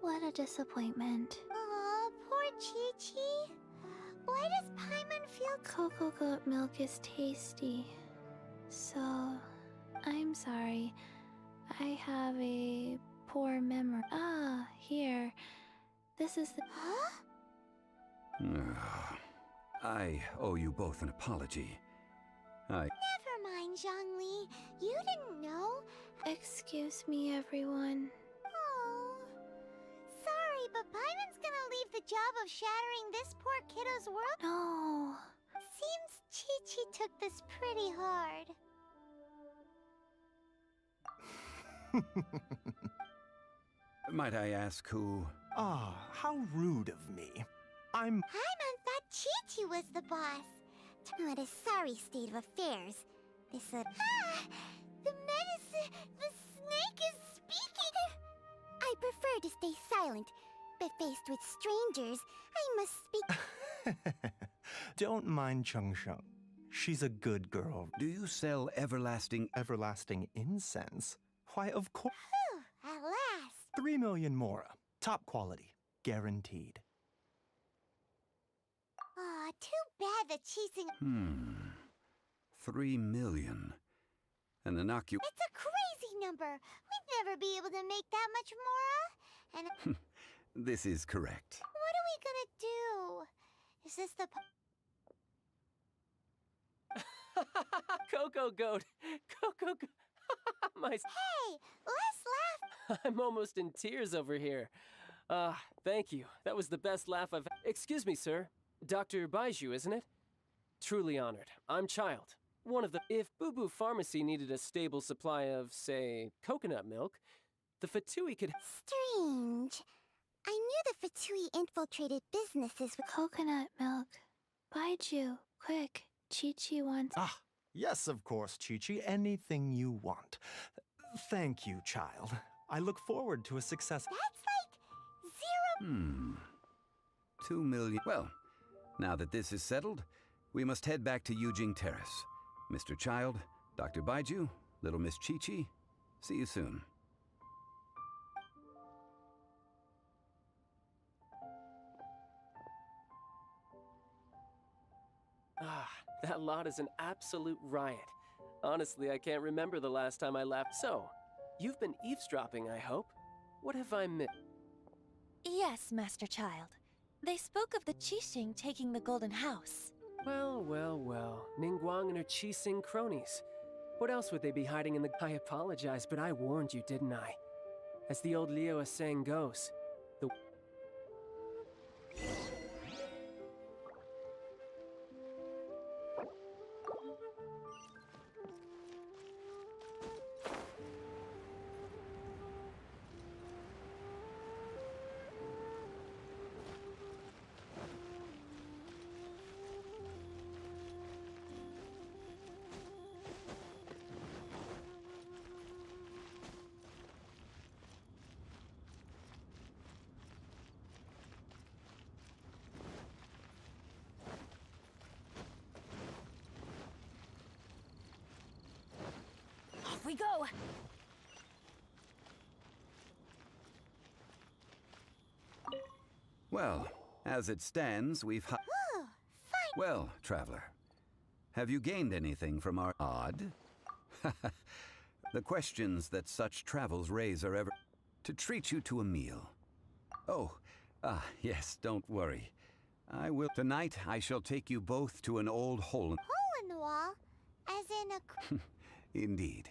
What a disappointment. Aw, poor Chi-Chi. Why does Paimon feel... Cocoa goat milk is tasty. So, I'm sorry. I have a poor memory. Ah, here. This is the... Huh? I owe you both an apology. Never mind, Zhongli. You didn't know. Excuse me, everyone. Oh. Sorry, but Paimon's gonna leave the job of shattering this poor kiddo's world. No. Seems Chi-Chi took this pretty hard. Might I ask who... Ah, how rude of me. I'm... Paimon thought Chi-Chi was the boss. What a sorry state of affairs. This, the snake is speaking! I prefer to stay silent, but faced with strangers, I must speak. Don't mind Chung Sheng. She's a good girl. Do you sell everlasting... Everlasting incense? Why, of course. Whew, at last. 3 million mora. Top quality. Guaranteed. Aw, too bad the cheating... 3 million. An innocu... It's a crazy number. We'd never be able to make that much mora. And... This is correct. What are we gonna do? Is this the... Coco Goat! Coco Goat! Hey, let's laugh! I'm almost in tears over here. Thank you. That was the best laugh I've... Excuse me, sir. Dr. Baiju, isn't it? Truly honored. I'm Child. One of the... If Boo Boo Pharmacy needed a stable supply of, say, coconut milk, the Fatui could... Strange. I knew the Fatui infiltrated businesses with... Coconut milk. Baiju, quick. Chi-Chi wants... Ah, yes, of course, Chi-Chi. Anything you want. Thank you, child. I look forward to a success... That's like 0... 2 million... Well, now that this is settled, we must head back to Yujing Terrace. Mr. Child, Dr. Baiju, Little Miss Chi-Chi, see you soon. That lot is an absolute riot. Honestly, I can't remember the last time I laughed. So, you've been eavesdropping, I hope? What have I missed? Yes, Master Child. They spoke of the Qixing taking the Golden House. Well, well, well. Ningguang and her Qixing cronies. What else would they be hiding in the... I apologize, but I warned you, didn't I? As the old Leo saying goes, the... Off we go! Well, as it stands, we've Ooh, fine. Well, traveler, have you gained anything from our odd? The questions that such travels raise are ever... To treat you to a meal. Oh, yes, don't worry. I will... Tonight, I shall take you both to an old hole... Hole in the wall? As in a... Indeed.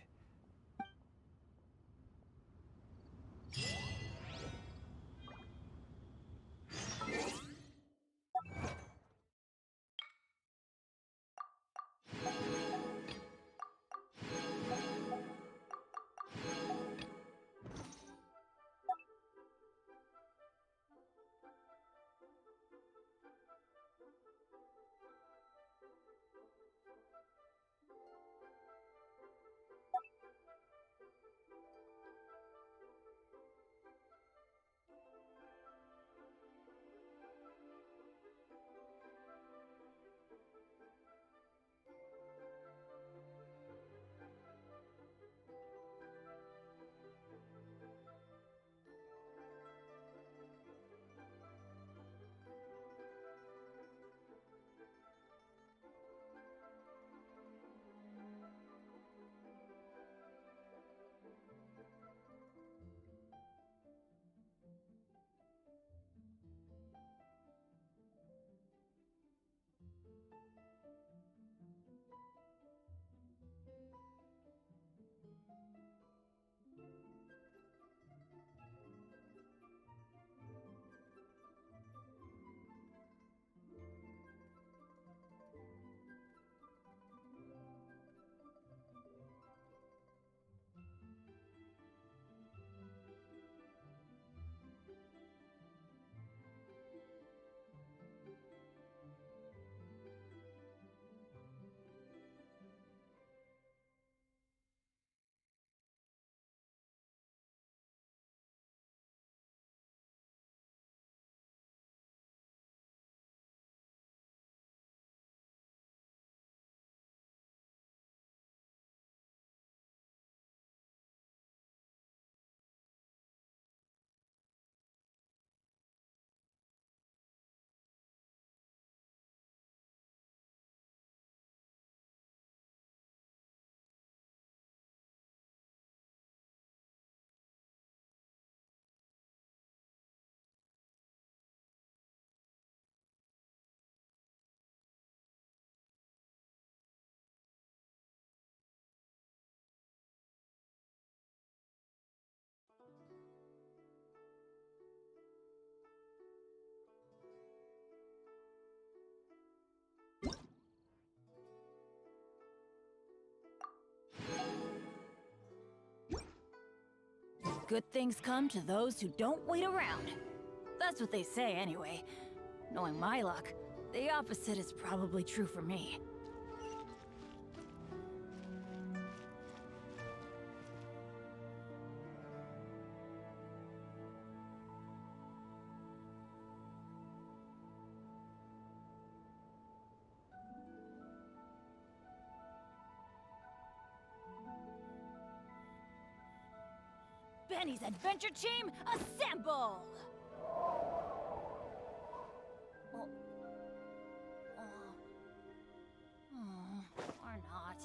Good things come to those who don't wait around. That's what they say anyway. Knowing my luck, the opposite is probably true for me. Benny's adventure team, assemble! Or not.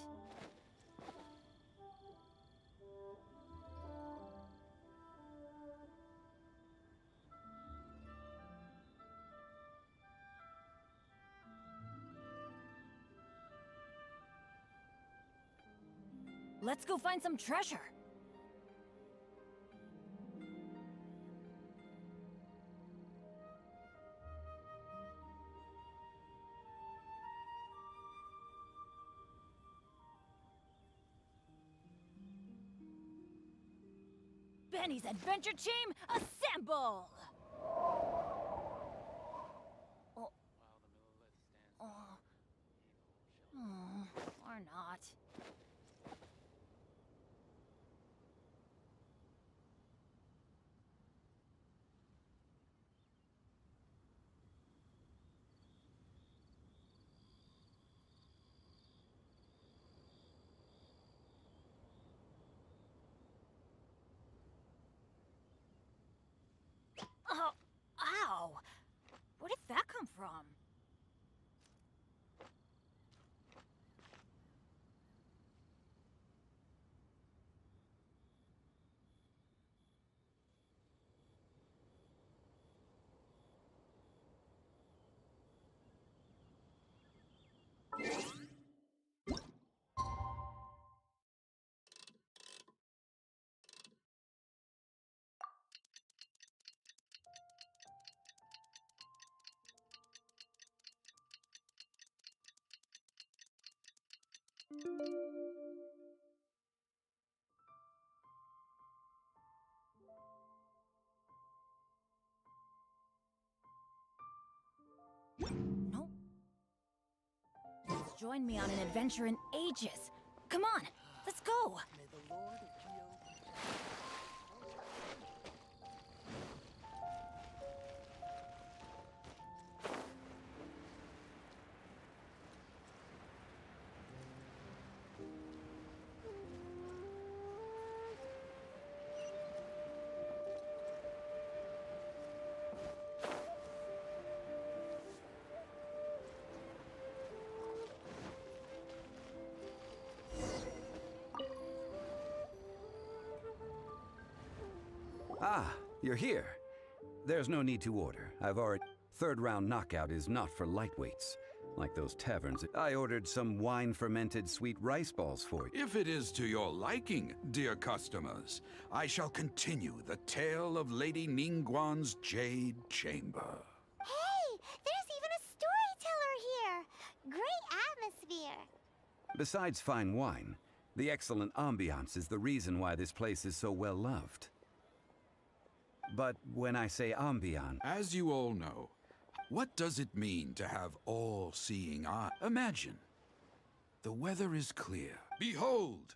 Let's go find some treasure. Benny's adventure team, assemble! Or not. Oh, ow! Where did that come from? Nope. He's joined me on an adventure in ages. Come on, let's go. Ah, you're here. There's no need to order. I've already... Third round knockout is not for lightweights. Like those taverns. I ordered some wine-fermented sweet rice balls for you. If it is to your liking, dear customers, I shall continue the tale of Lady Ningguang's Jade Chamber. Hey, there's even a storyteller here. Great atmosphere. Besides fine wine, the excellent ambiance is the reason why this place is so well loved. But when I say ambiance... As you all know, what does it mean to have all-seeing eye? Imagine, the weather is clear. Behold,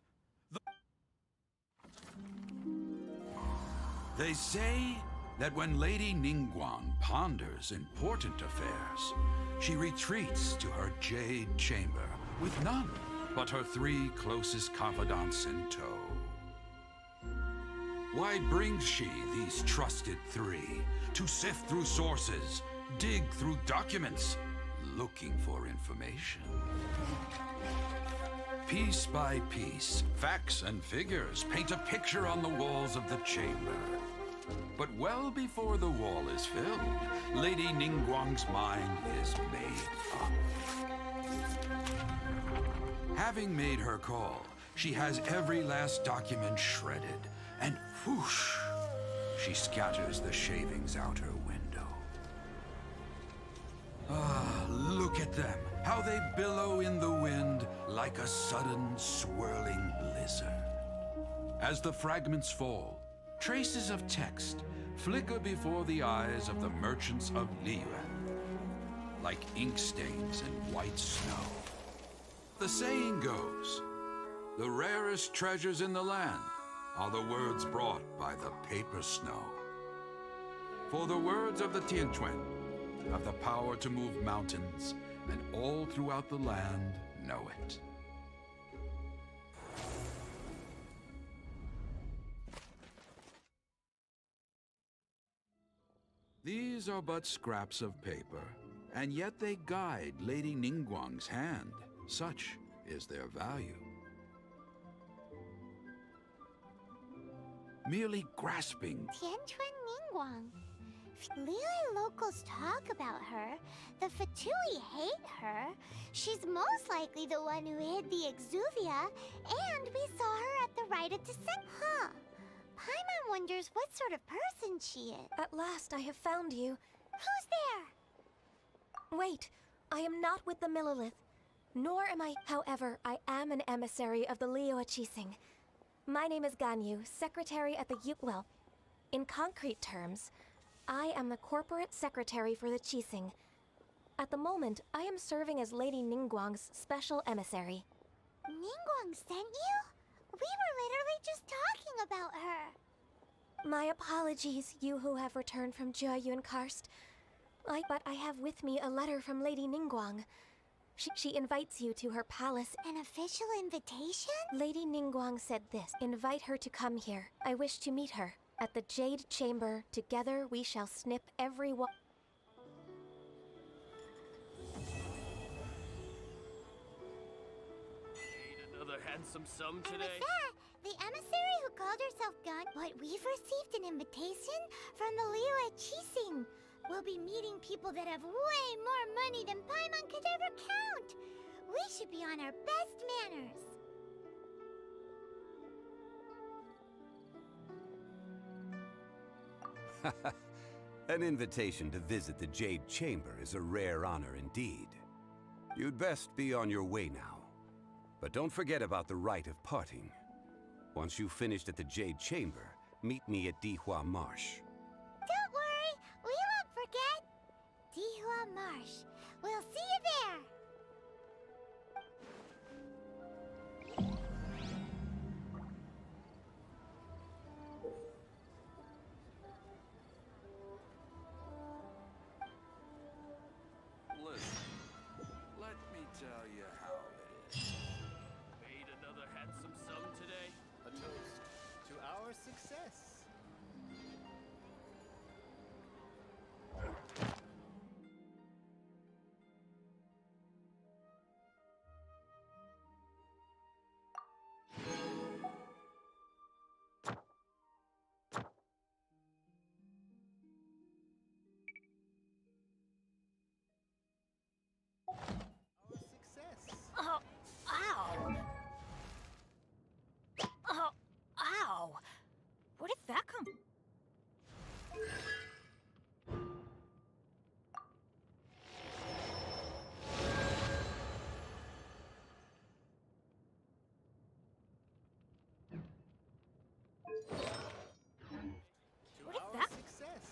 They say that when Lady Ningguang ponders important affairs, she retreats to her Jade Chamber with none but her 3 closest confidants in tow. Why brings she these trusted 3 to sift through sources, dig through documents, looking for information? Piece by piece, facts and figures paint a picture on the walls of the chamber. But well before the wall is filled, Lady Ningguang's mind is made up. Having made her call, she has every last document shredded, and whoosh, she scatters the shavings out her window. Ah, look at them, how they billow in the wind like a sudden swirling blizzard. As the fragments fall, traces of text flicker before the eyes of the merchants of Liyuan, like ink stains in white snow. The saying goes, the rarest treasures in the land are the words brought by the paper snow. For the words of the Tianquan have the power to move mountains, and all throughout the land know it. These are but scraps of paper, and yet they guide Lady Ningguang's hand. Such is their value. Merely grasping... Tianquan Ningguang. Liyue locals talk about her. The Fatui hate her. She's most likely the one who hid the Exuvia, and we saw her at the rite of descent. Huh. Paimon wonders what sort of person she is. At last I have found you. Who's there? Wait, I am not with the Millilith. Nor am I. However, I am an emissary of the Liyue Chising. My name is Ganyu, secretary at the Well, in concrete terms, I am the corporate secretary for the Chising. At the moment, I am serving as Lady Ningguang's special emissary. Ningguang sent you? We were literally just talking about her. My apologies, you who have returned from Jiayuan Karst. But I have with me a letter from Lady Ningguang. She invites you to her palace. An official invitation? Lady Ningguang said this. Invite her to come here. I wish to meet her. At the Jade Chamber, together we shall snip every one. Another handsome sum today? And with that, the emissary who called herself Gun, but we've received an invitation from the Liyue Chising. We'll be meeting people that have way more money than Paimon could ever count. We should be on our best manners. An invitation to visit the Jade Chamber is a rare honor indeed. You'd best be on your way now. But don't forget about the rite of parting. Once you've finished at the Jade Chamber, meet me at Dihua Marsh. Don't worry, we won't forget. Dihua Marsh. We'll see you there. Listen, let me tell you how it is. Made another handsome sum today? A toast to our success. Oh, ow! Oh, ow! Where did that come? Where did that? Listen, let me tell you.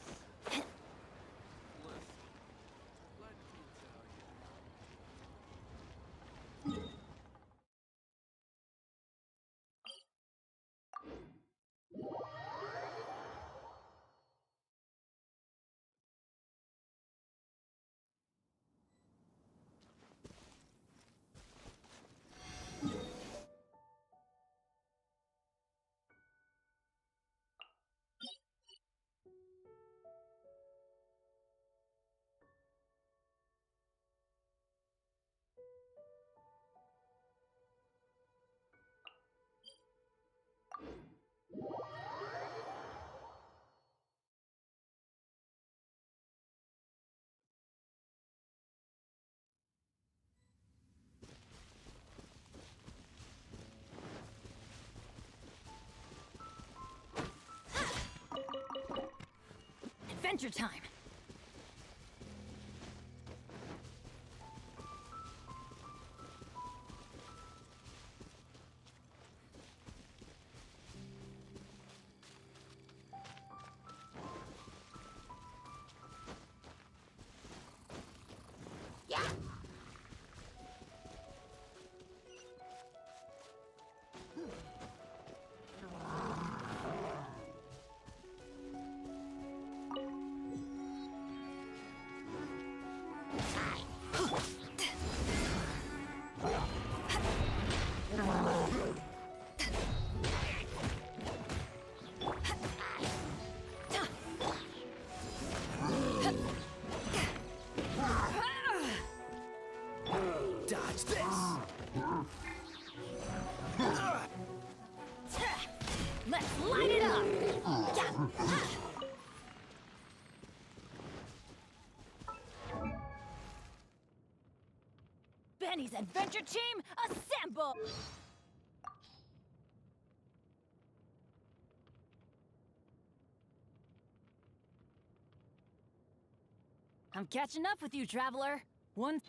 Adventure time! Yeah. Dodge this! Let's light it up! Adventure team, assemble! I'm catching up with you, traveler. One...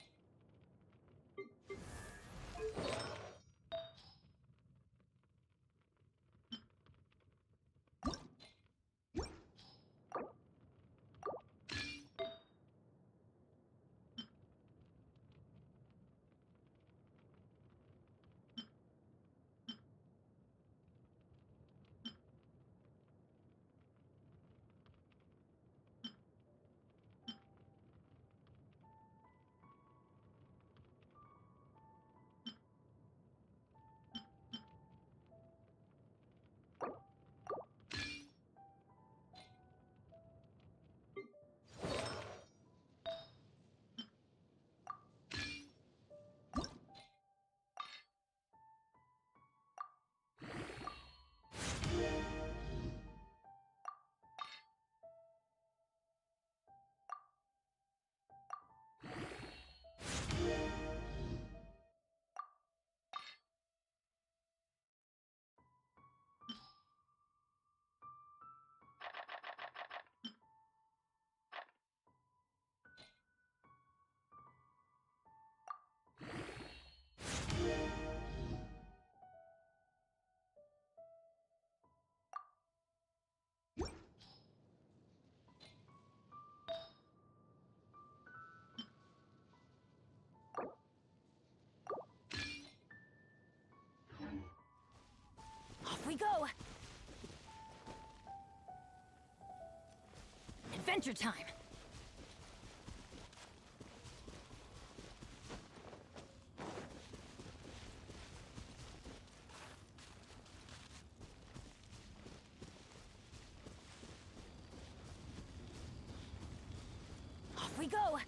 Off we go! Adventure time! Off we go!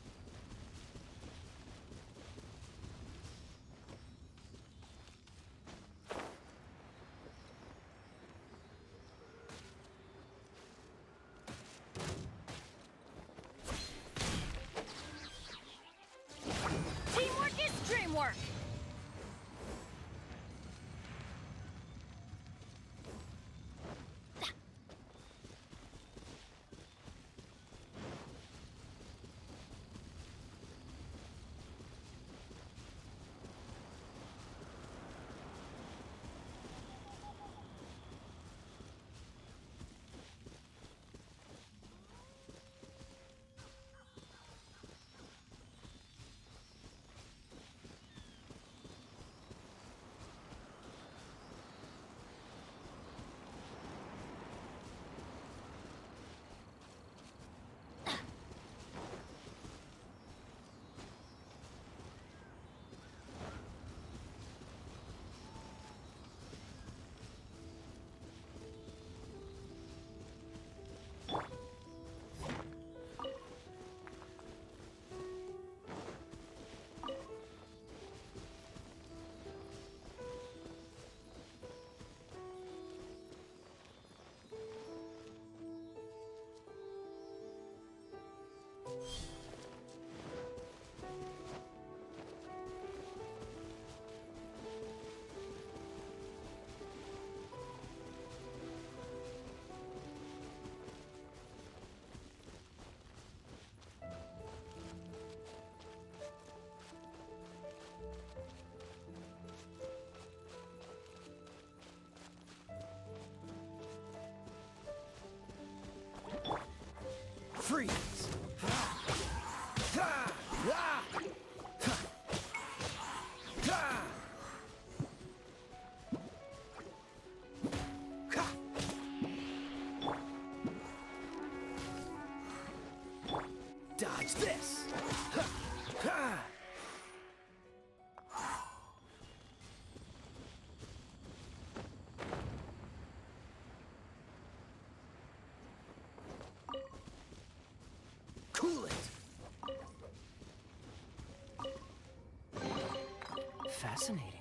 Teamwork is dreamwork! Freeze! Dodge this! Cool it! Fascinating.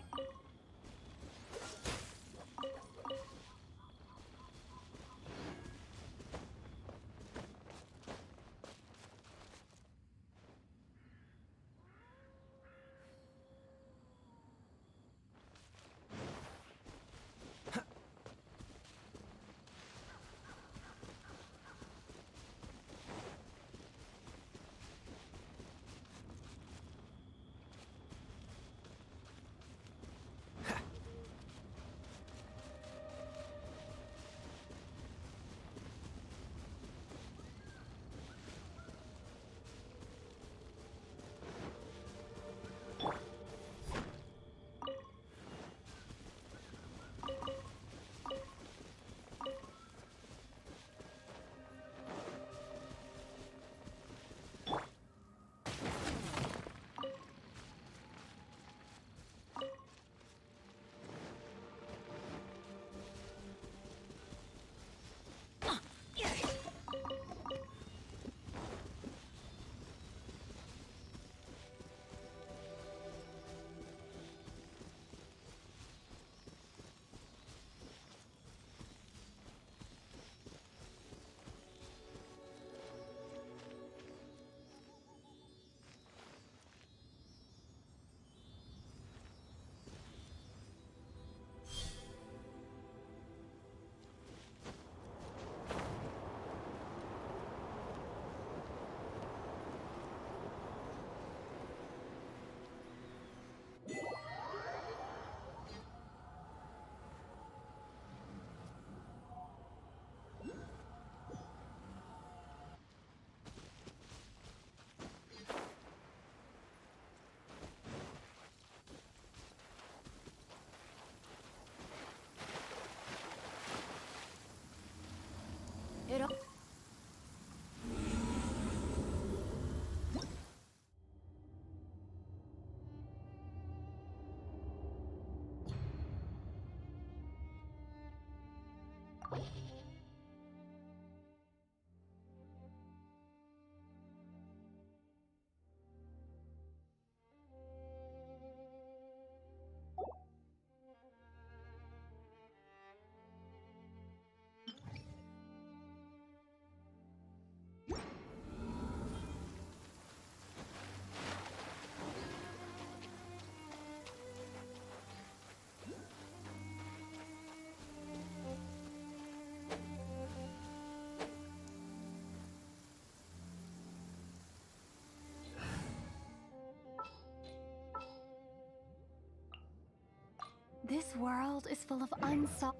This world is full of unsolved.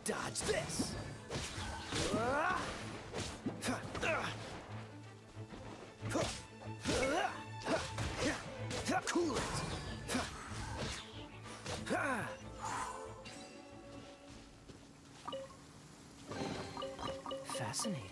Dodge this! Cool it! Fascinating.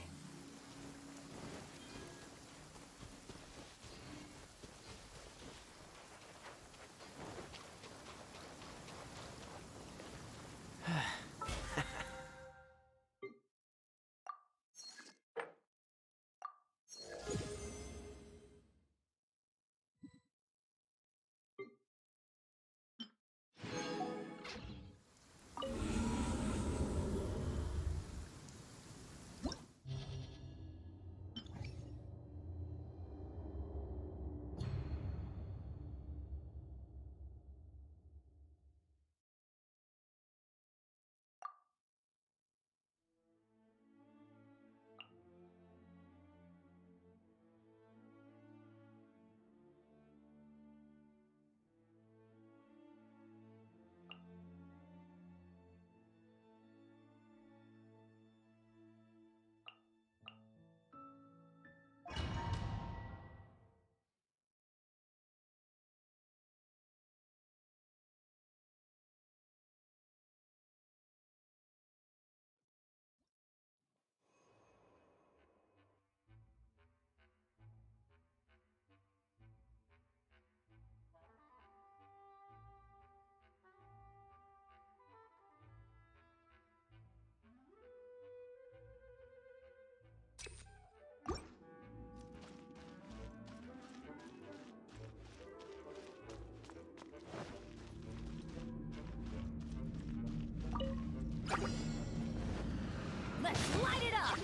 Let's light it up!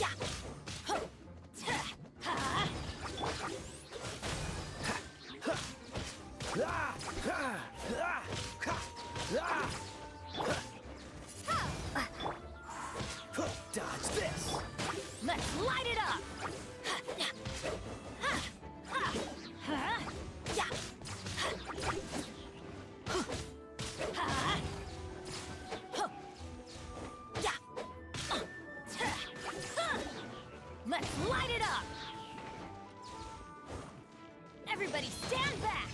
Yeah! Dodge this! Let's light it up! Let's light it up! Everybody stand back!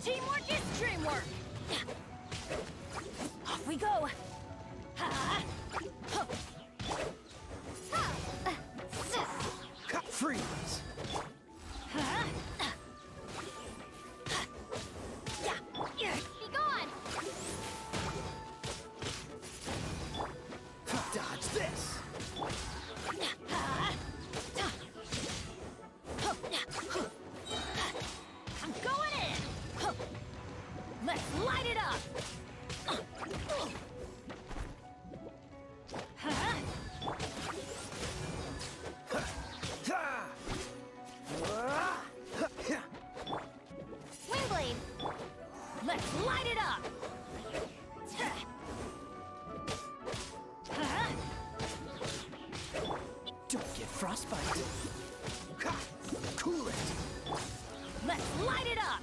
Teamwork is dreamwork! Off we go! Freeze! Be gone! Dodge this! I'm going in! Let's light it up! Windblade! Let's light it up! Don't get frostbite. Cool it. Let's light it up!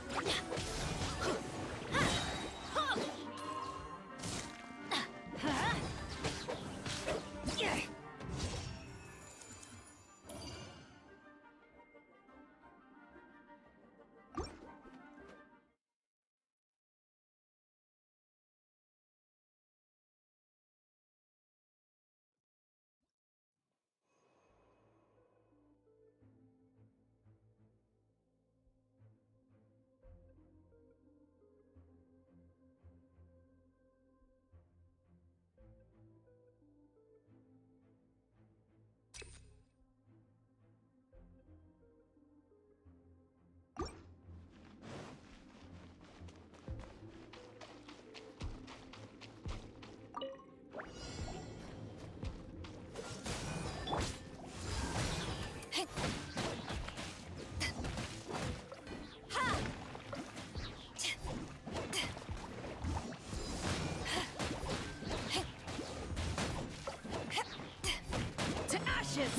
To ashes!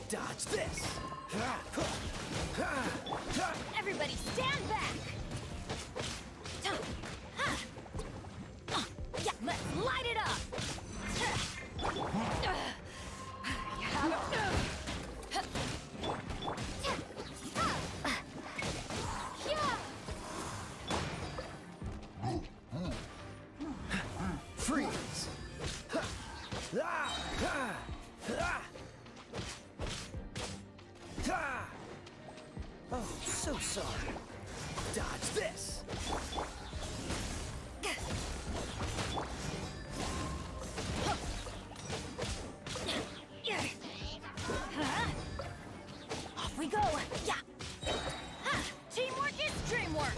Dodge this! Everybody stand back! Let's light it up! Freeze! Oh, so sorry. Dodge this! Off we go! Yeah! Teamwork is dreamwork!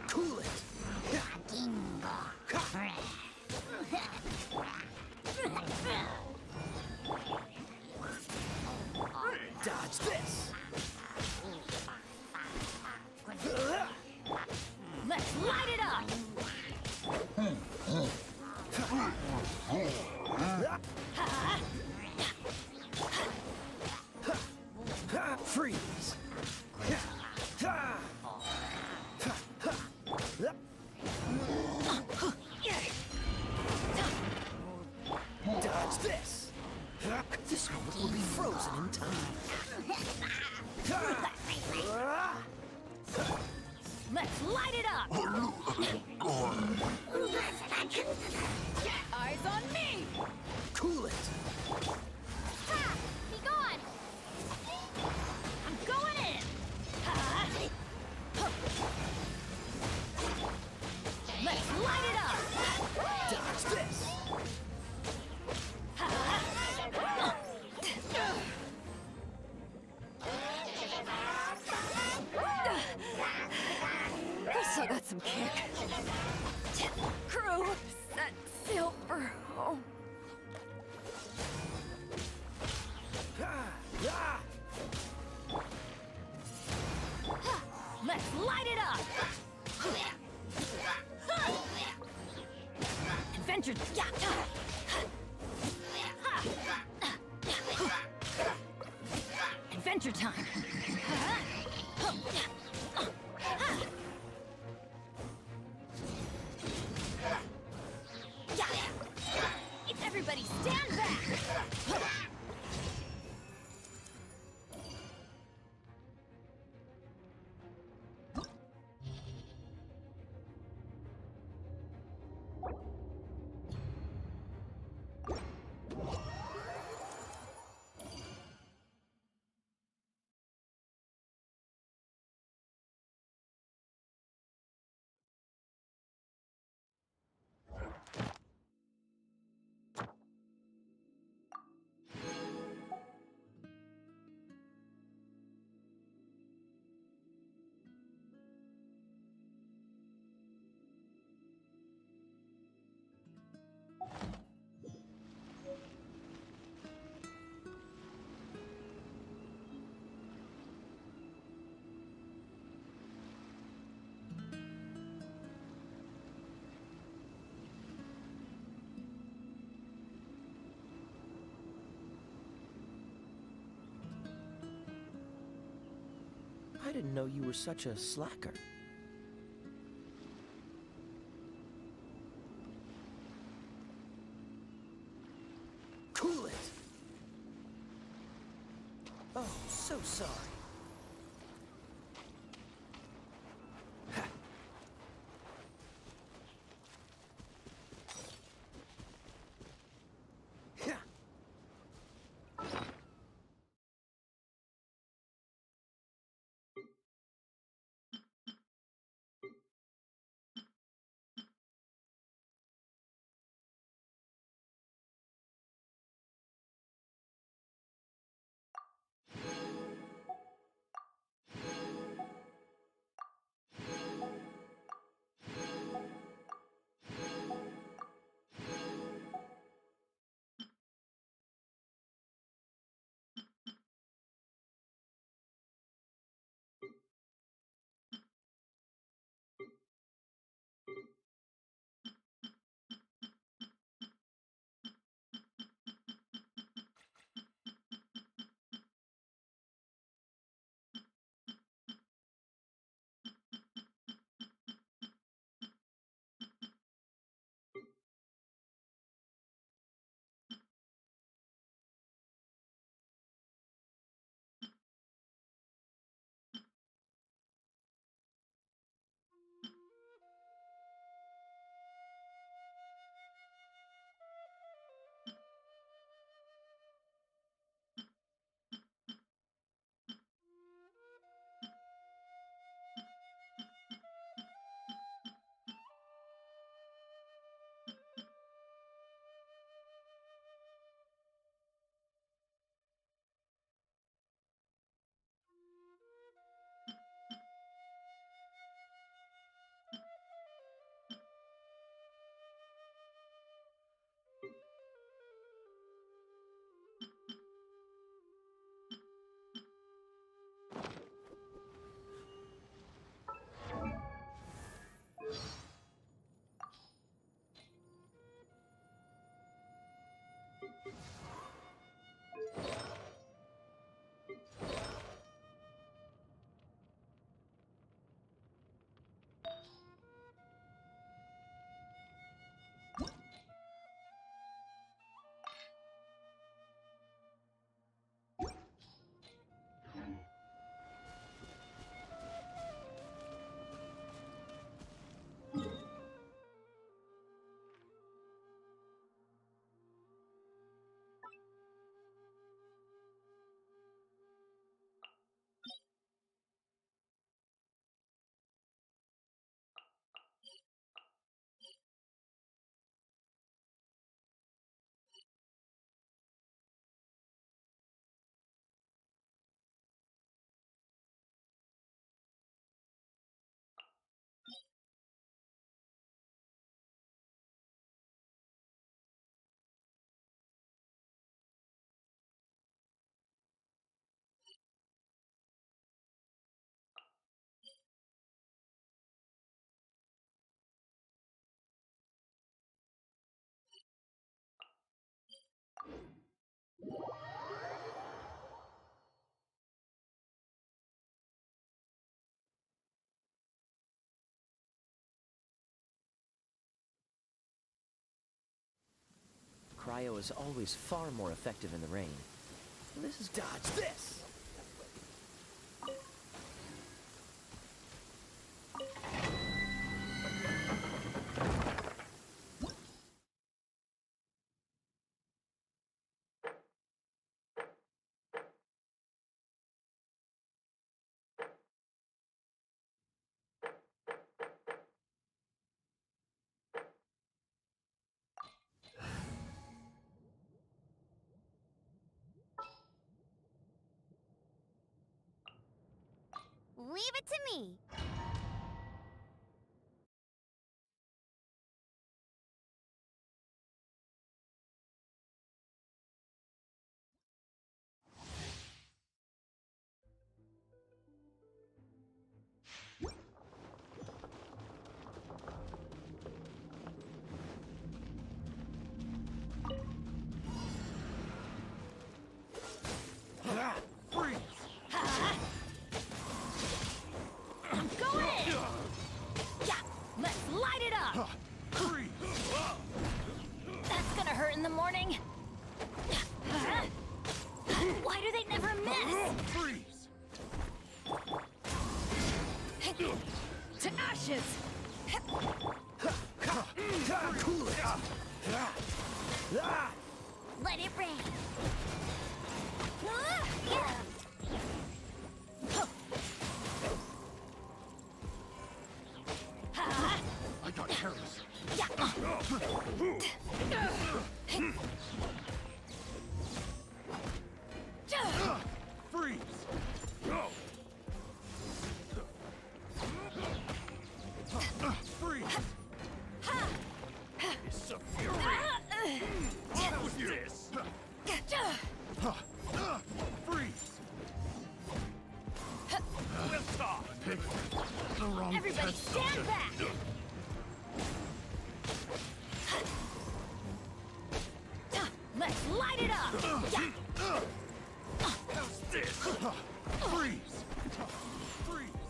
Cool it! Dodge this! Let's light it up! Freeze! Dodge this! This one will be frozen in time. Let's light it up! Eyes on me! Cool it! Ha! Be gone! I'm going in! Let's light it up! Dodge this! some kick. Crew, set sail for home. Let's light it up! Adventure. Yeah. Adventure time. Everybody stand back! I didn't know you were such a slacker. Cool it! Oh, so sorry. Bio is always far more effective in the rain. This is dodge this! Leave it to me. I'm going in! Yeah, let's light it up! That's gonna hurt in the morning. Why do they never miss? To ashes! Cool it! Let it rain. I got careless. Freeze! Go! Freeze! It's a fury! Off with this! Freeze! We'll talk! Pick the wrong Everybody test stand subject. back! Let's light it up! How's this? Freeze! Freeze!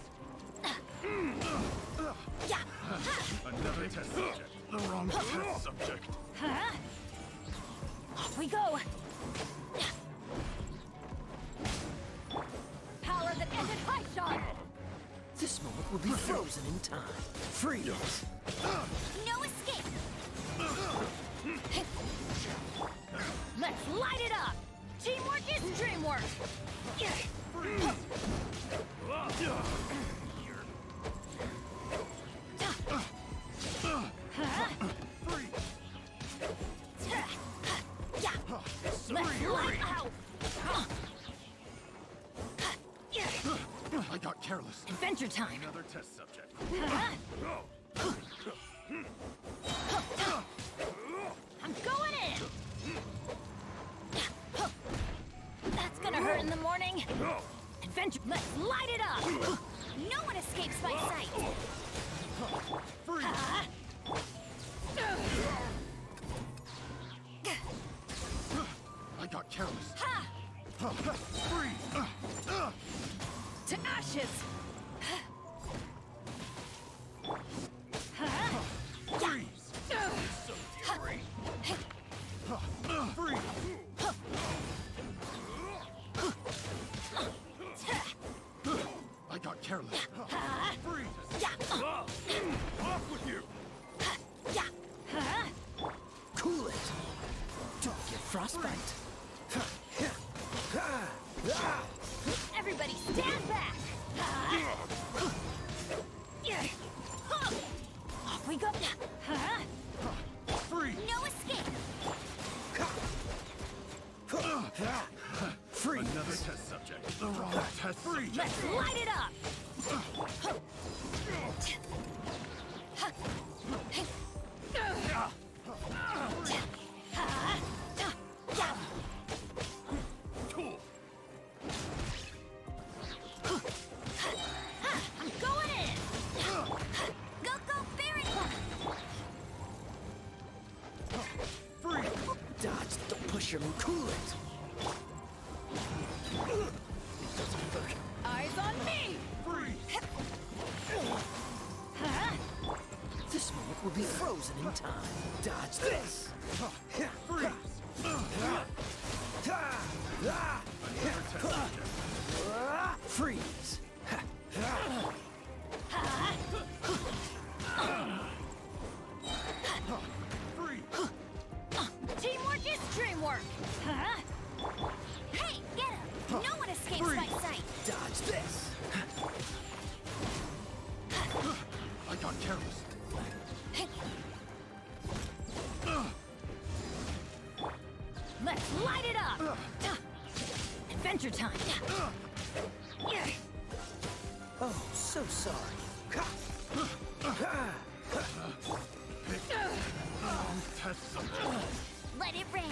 Another test subject. The wrong test subject. Off we go! Power that ended high shot! This moment will be frozen in time. Freeze! No escape. Let's light it up! Teamwork is dreamwork! Let's light out! I got careless. Adventure time! Another test subject. I'm going in! That's gonna hurt in the morning! Adventure! Let's light it up! No one escapes my sight. I got careless. Freeze! To ashes! Freeze! So fury! Freeze! I got careless. Freeze! Off with you! Cool it! Don't get frostbite. Everybody stand back! Off we go! Freeze! No escape. Freeze! Another test subject. The wrong test subject. Let's light it up! Cool. I'm going in! Go, go, Barry. Freeze! Dodge, don't push him and cool it. Eyes on me! Freeze! This moment will be frozen in time. Dodge this. Freeze! Freeze! Teamwork is dreamwork! Huh? Hey, get him! No one escapes my sight! Dodge this! I got careless. Let's light it up! Adventure time! Oh, so sorry. Let it rain!